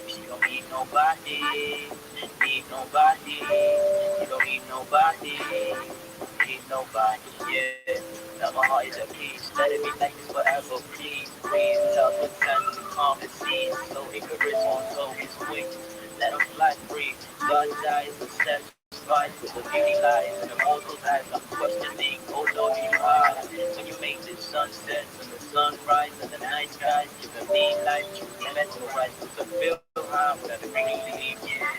She don't need nobody, need nobody. You don't need nobody, need nobody, yeah. Now my heart is at peace, let it be like this forever, please. Breathe, love with time to calm the seas. So Icarus won't slow his wings. Let him fly free. God dies and satisfied with the beauty lies in the mortal eyes. I'm questioning, oh Lord, you are. When you make the sunsets and the sunrise and the night skies, you can need life, you can let the rise to feel high without the beauty, yeah.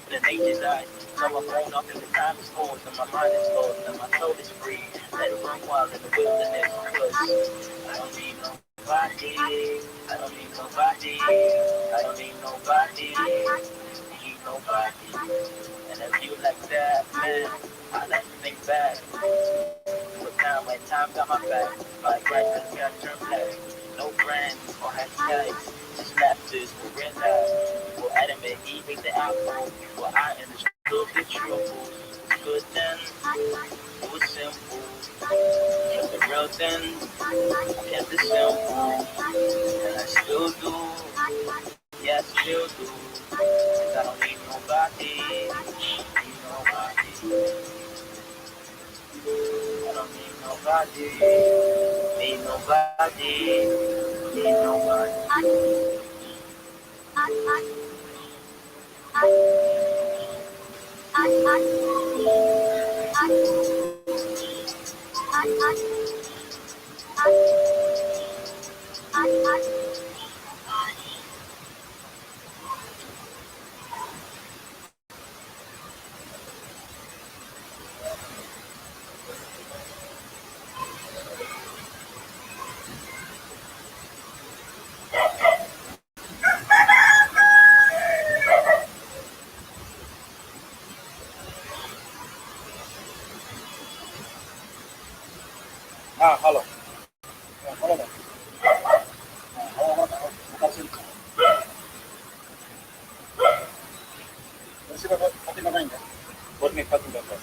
The nature's eyes, so I'm grown up in the time is forced, and my mind is lost, and my soul is free. Let it run wild in the wilderness, cause I don't need nobody, I don't need nobody, I don't need nobody, need nobody. And if you like that, man, I like to think back. What time when time got my back, my grass has got turned black. No brands or hashtags, just lapses for real life. For Adam and Eve ate the apple, for I understood the troubles. Good then, it was simple. Kept it real then, kept it simple. And I still do, yeah, I still do. Cause I don't need nobody, need nobody. I don't need nobody, need nobody, need nobody. Halo. Halo, Bang. Halo, bukan sini. Masih dapat pakai nama enggak? Buat nih pakai dapat.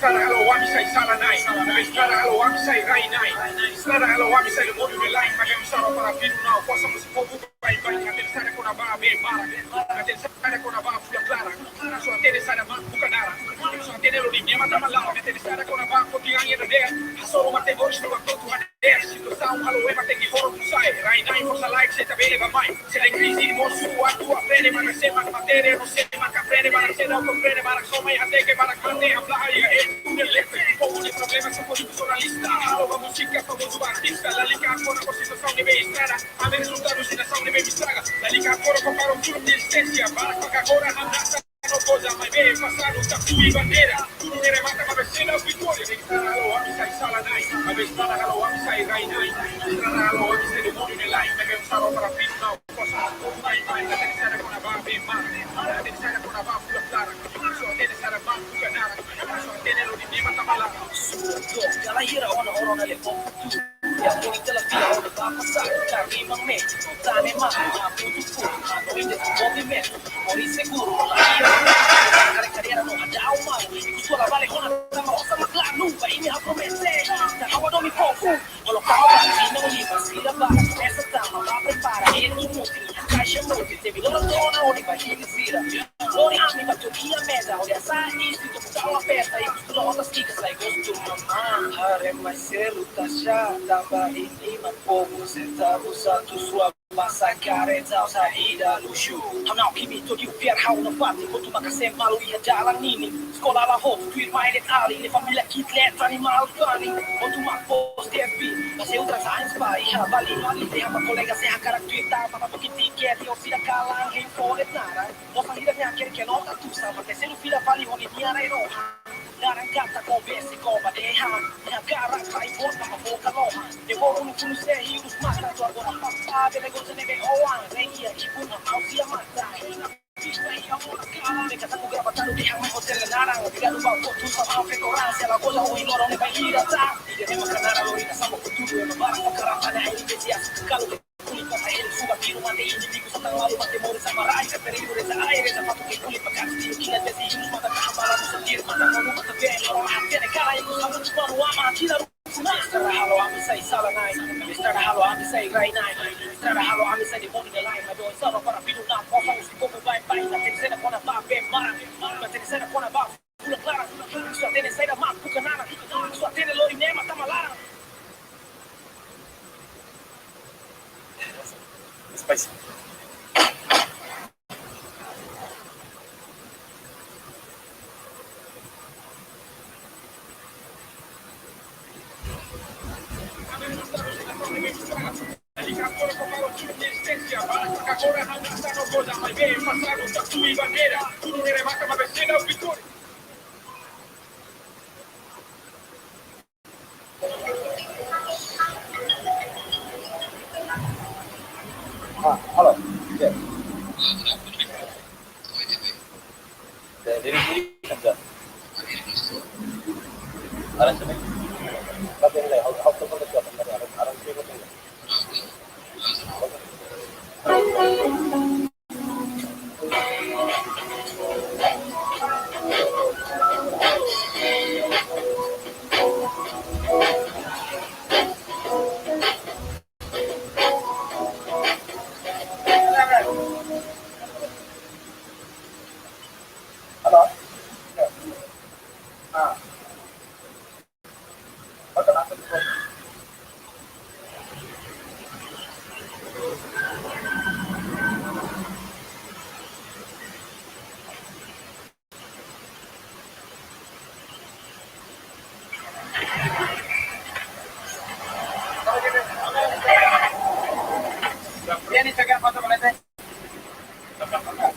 Strada alo wamisai sala nai, strada alo wamisai rai nai, strada alo wamisai le modu le lai, magari sarò para più no, posso si può vai vai a pensare con una ba be para, a pensare con una ba fulla clara, su a te sara ma bucanara, su a te lo di mia mata mala, a te sara con una ba con ti anni da der, a solo ma te voci sto a tu a der, si tu sta un alo e ma te che foro tu sai, rai nai forza like se te bene va mai, se le crisi di mosu a tu a bene ma se ma materia non se ma capre ma se non comprende ma insomma a te che para quante a playa un problema su personalista, nuova musica come su artista, la liga ancora con situazione di strada, a me risultato si da sound di baby straga, la liga ancora con fare un giorno di estesia, barco che ancora andata no cosa mai bene passato da qui bandera, tu non eri mata ma se la vittoria di strada lo amisai sala nai, ma be strada lo amisai rai nai, strada lo amisai le moni nell'ai, ma che sarò para più no, cosa mai mai da iniziare con una bamba in mano, da iniziare con una bamba sulla clara, so te ne sarà bamba bucanara, so te ne lo di mia mata malata. Ela ira ona orona le popo tu. E a bonita ela vira onde vai passar. Carne mente, não tá nem mal. A tudo puro, a noite do movimento. Morri seguro, ela ira. A carreira não há da alma. E o sola vale com a moça, mas lá não vai me promete. Na água não me foco. Colocar a barra e não liga, se a barra. Essa dama vai prepara, ele de muito. Caixa muito, teve lona dona, onde vai que vira. Onde a minha teoria meta, onde essa isso, tu tá uma peça. E tu não rotas kicks, sai gosto mamãe. Are mais cedo, tá já, tava em Lima, pouco centavos, alto sua massa careta, saída luxo. Hanau kimi toki upiar hau na pati, quanto makasem malu ia jalan nini. Sekolah lah hope, tu irmã ele ali, ele família kitlet, animal cani. Quanto uma post DFB, mas eu traz a inspire, ela vale, vale, tem uma colega sem a cara tuita, mas porque te quer, eu se calar, quem for nada. Nossa vida minha quer que nota tu sabe, mas sendo filha vale, onde minha era roja. Marangkata ko besi ko badehan Nagara sa ipon na mabukalohan Devo kunu se hirus mata Tuwa ko na papa Belego sa nebe owan Rekia ipun ang kausia mata Me casa con grabataru di hamai hotel narang Tigado ba ko tu sa mga pekoransya La bola ui lorong ne bahira ta Ide ne makanara lorita sa mo kutudo Ano barang pagkarapala ay ibesias Kalau kulit pa sa el suba Tiro mate hindi ko sa tangalo Mate mo sa maray Sa perigo sa aire Sa pato kay kulit pagkakasiro Kina desi hirus mata Kahabala mo sa tiro Mata mo mata ben Lorong hatene Kala yung sa much maruama Tila Mr. Halo Ami say Salanay Mr. Halo Ami say Rainay Mr. Halo Ami say Demoni de Lai Madoy Saro para pinunang Posa usiko mo bye bye Na tinisena ko na ba Ben marang Na tinisena ko na ba Pula clara Sua tene say na mak Bukanana Sua tene lori nema Tamalarang Spicy. Halo. Ya. Dari kerja. Aran sini. Tapi ini how to put it up. Aran sini betul. Halo. Ah. Betul apa itu? Ini cakap apa boleh teh? Sama.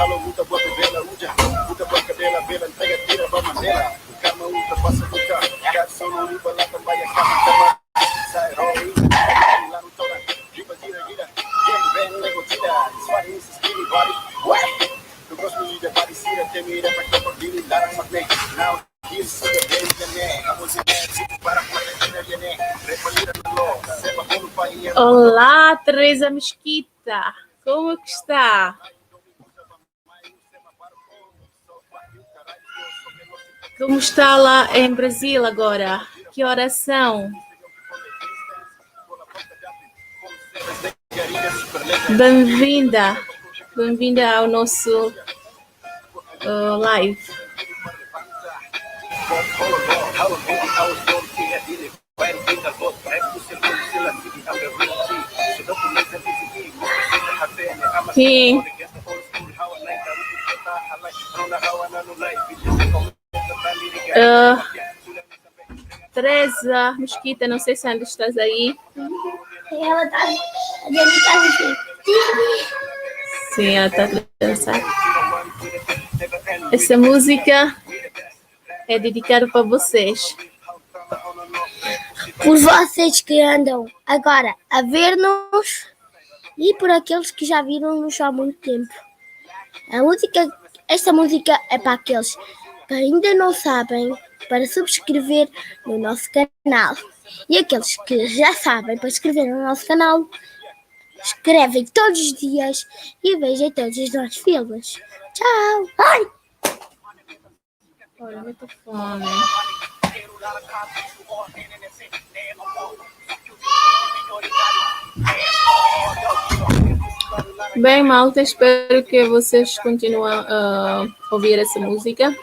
Halo luta buat bela uja, luta buat cadela bela entrega tira ba Mandela. Kama luta passa luta, gato no riba lá também acaba sai roi. Lá no tola, riba gira gira, quem vem nego tira, swari esse skinny body. Eu gosto de parecida, tem mira pra que eu dele dar a magnet. Now isso é bem também, a música é tipo para fazer dinheiro, repalira no lo, seba como pai. Olá, Teresa Mesquita, como que está? Como está lá em Brasil agora? Que horas são? Bem-vinda, bem-vinda ao nosso live. Sim. Teresa Mesquita, não sei se ainda estás aí. Ela está aqui. Sim, ela está a dançar. Essa música é dedicada para vocês. Por vocês que andam agora a ver-nos e por aqueles que já viram-nos há muito tempo. Esta música é para aqueles que ainda não sabem para subscrever no nosso canal. E aqueles que já sabem para inscrever no nosso canal, escrevem todos os dias e vejam todos os nossos filmes. Tchau! Ai! Olha, muito fome. Bem, malta, espero que vocês continuem a ouvir essa música.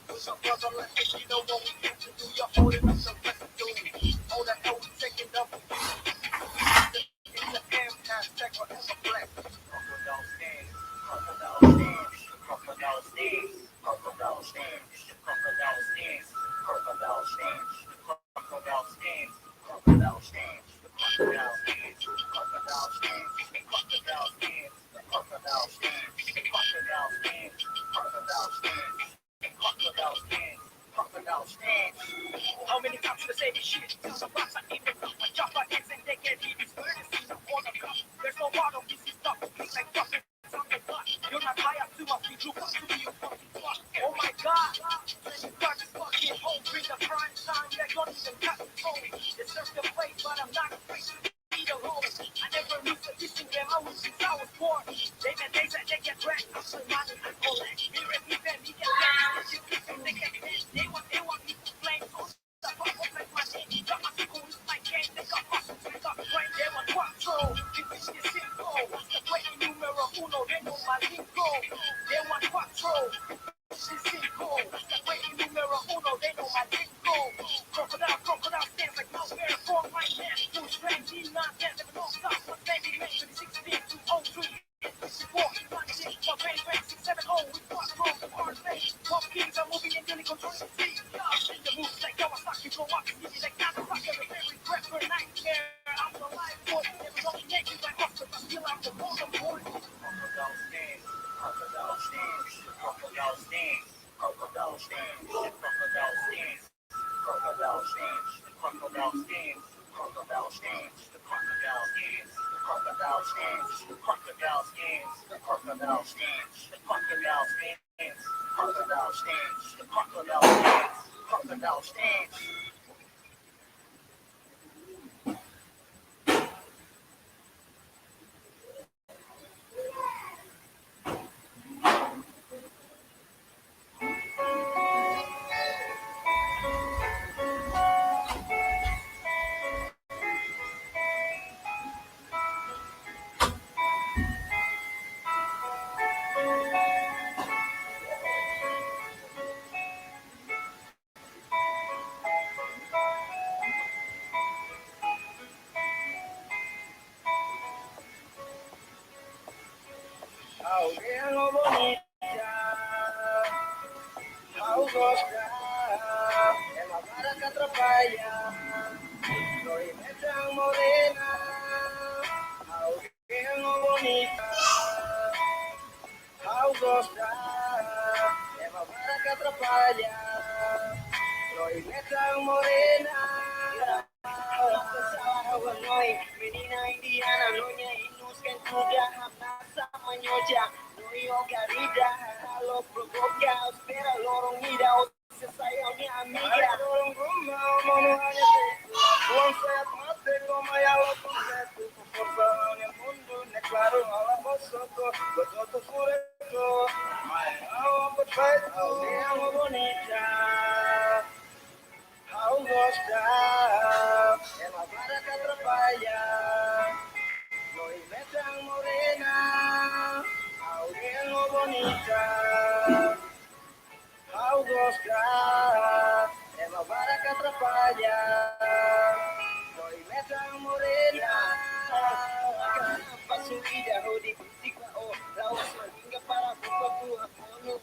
With a brother like this, you know what we get to do. You're holding up the residue. Oh, the hell we taking up for you. In the M, hashtag forever black. Crocodile stands, crocodile stands, crocodile stands, crocodile stands, crocodile stands, crocodile stands, crocodile stands, crocodile stands, crocodile stands, crocodile stands, crocodile stands, crocodile stands, crocodile stands, crocodile stands, crocodile stands, crocodile stands. How many times should I say this shit? Tell the box I keep it up. My job I and they get me these burdens. On the cup, there's no bottom. This is stuff. It's like fucking something blood. You're not high up to my feet. You want to be a fucking fuck. Oh my god. When you start this fucking home, bring the prime time. They don't even cut the phone. They search the place, but I'm not afraid to be alone. I never knew for this in them. I was since I was born. They met days that they get wrecked. After money and collect. Me repeat them. He get back. You keep them. They get hit. They want me to flame. The fuck was like my name. Got my school. My game. They got muscles. They got brain. They want quattro. This is simple. That's the way numero uno. They know my lingo. They want quattro. This is simple. That's the way numero uno. They know my lingo. Crocodile stands like nowhere for my man. Full strength. He's not dead. Never know stop. My baby man. 2016 to 03. Top kings are moving in daily control. The moves like Kawasaki, go up, easy like Nagasaki. Every breath for nightmare. I'm the life boy. Never dominated by Oscar, but still I'm the bottom boy. Crocodile stands, crocodile stands, crocodile stands, crocodile stands, crocodile stands, crocodile stands, crocodile stands, crocodile stands, the crocodile stands, the crocodile stands, the crocodile stands, the crocodile stands, the crocodile stands, crocodile stands, the crocodile stands, crocodile stands. Alguém bonita, ao gostar, ela para que atrapalha, não é tão morena. Alguém bonita, ao gostar, ela para que atrapalha, não é tão morena. Menina indiana, noña inus que entudia, jamás manyoja, no yo garida, lo provoca, espera loro mira, o se saya mi amiga. Loro guma, mono hanya peito, uang saya mate como ya lo completo, forza nel mundo, ne claro alla bossoto, botto furetto, ma è perfetto, siamo bonita. Ao gostar, ela para que atrapalha, não é tão morena, alguém bonita. Ao gostar, ela para que atrapalha, não é tão morena. Passo vida, rodi, música, la ossa, linga para boca tua, mono,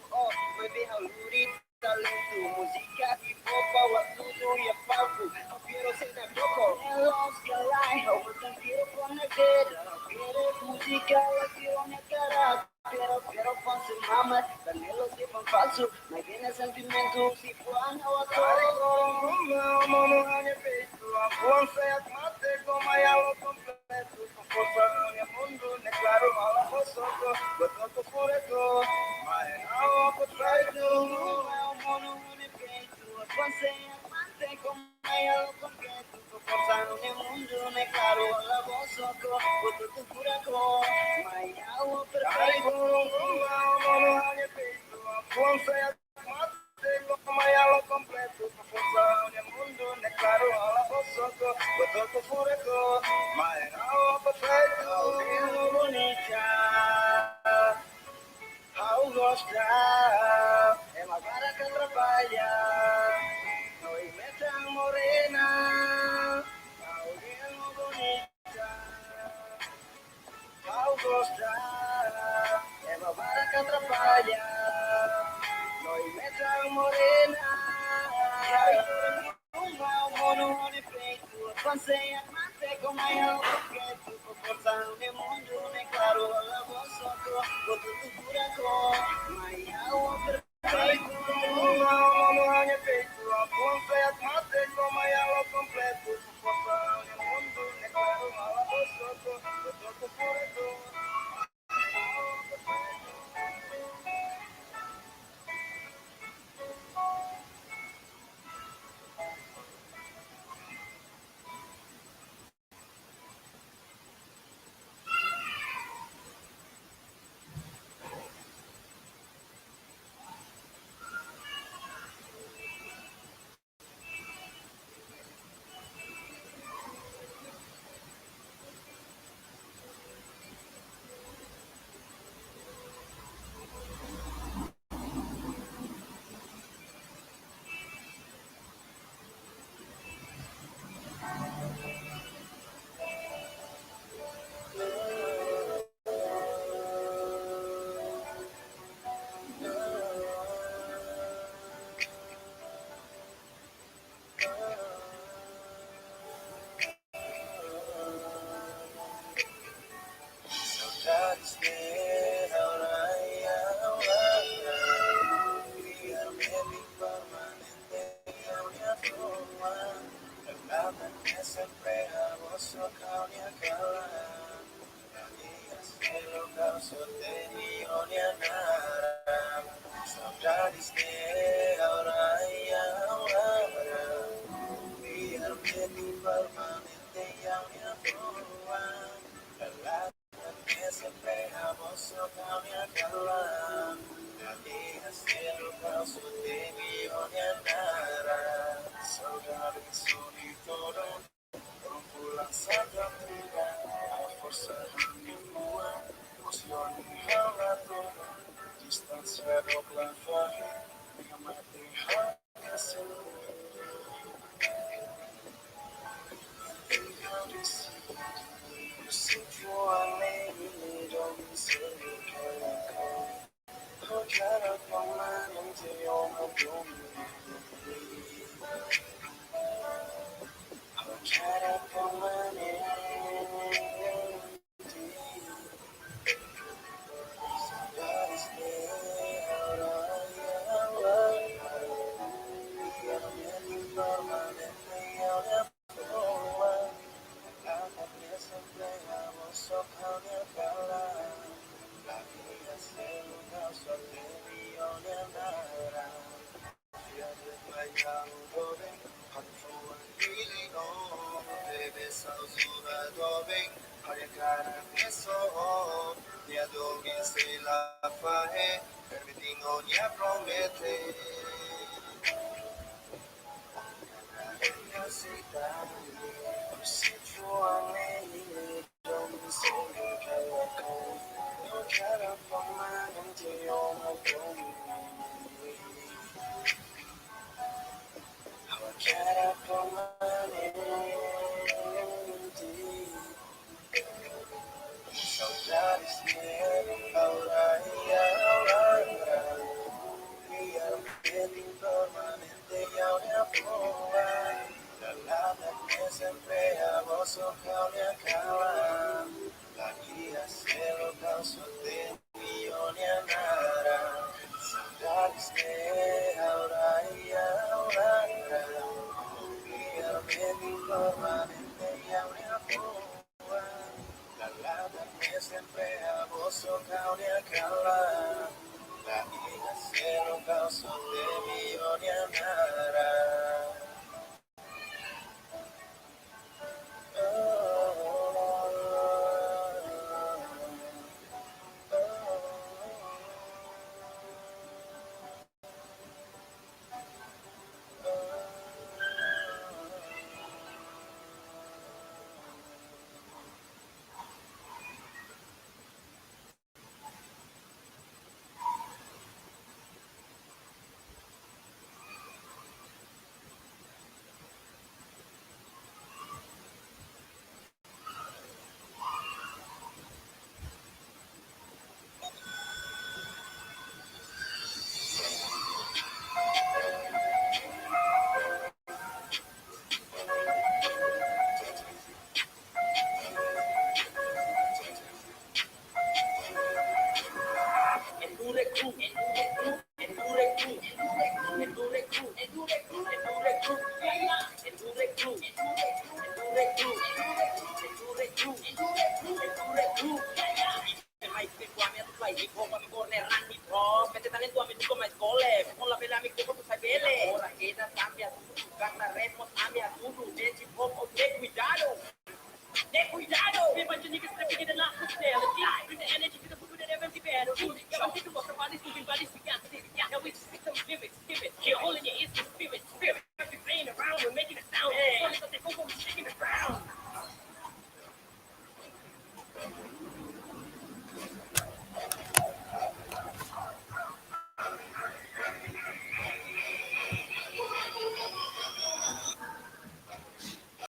vai ver a lurita. Talento, música, hip hop, waktu ya palco, no quiero ser de poco. En los que hay, no quiero poner quiero música, la quiero meter, pero falso, mamá, también los que son falso, me viene sentimiento, si cuando a todo, no hanya peito, a sea mate, como ya lo completo, con forza en el mundo, ne claro, a la vosotros, vosotros por eso, mañana, perfecto. Mono hanya peito, a sea mate, como ya lo completo, con forza en el mundo, ne claro, a la vosotros, vosotros por eso, mañana, perfecto. Mono hanya peito, a sea mate, como ya lo completo, con forza en el mundo, ne claro, a la vosotros, vosotros por eso, mañana, perfecto. Alguém bonita, ao gostar, ela para que atrapalha. atrapalha. Hoy me tan morena, auriendo bonita. Ao gostar, é uma vara que atrapalha. Noi me tan morena, uma mono de peito. Passei a mate com a alma preto. Força o meu mundo, nem claro, a voz só tô. Vou tudo por agora, mas a outra perfeito. Uma mono de peito. A ponta é a mate com a alma completo. Força o meu mundo, nem claro, a voz só tô. Vou tudo por agora. Saudades dela, ai, criarme permanente a minha forma. Nada que sempre hago socar mi cara. Nadie se lo causo de mi onianara. Saudades dela, ai, criarme permanente a minha forma. Que siempre amo socar mi cara. Nadie hace lo caso de mi onianara. Saudades solitoro, rompo la sagrada, a forza di rua, emozioni halatoro, distanza dobla fare, mia madre ha sempre. You seem to amaze me, don't say you can't. How can I come into your home? How can I come in? Somebody's there, la fare, permetti non gli promette. Sempre a voz ocaulia cala, la guía se lo causa de milionara. Saudades de ahora y ahora, guía me permanente y ahora boa. La lata que siempre a voz ocaulia cala, la guía se lo causa de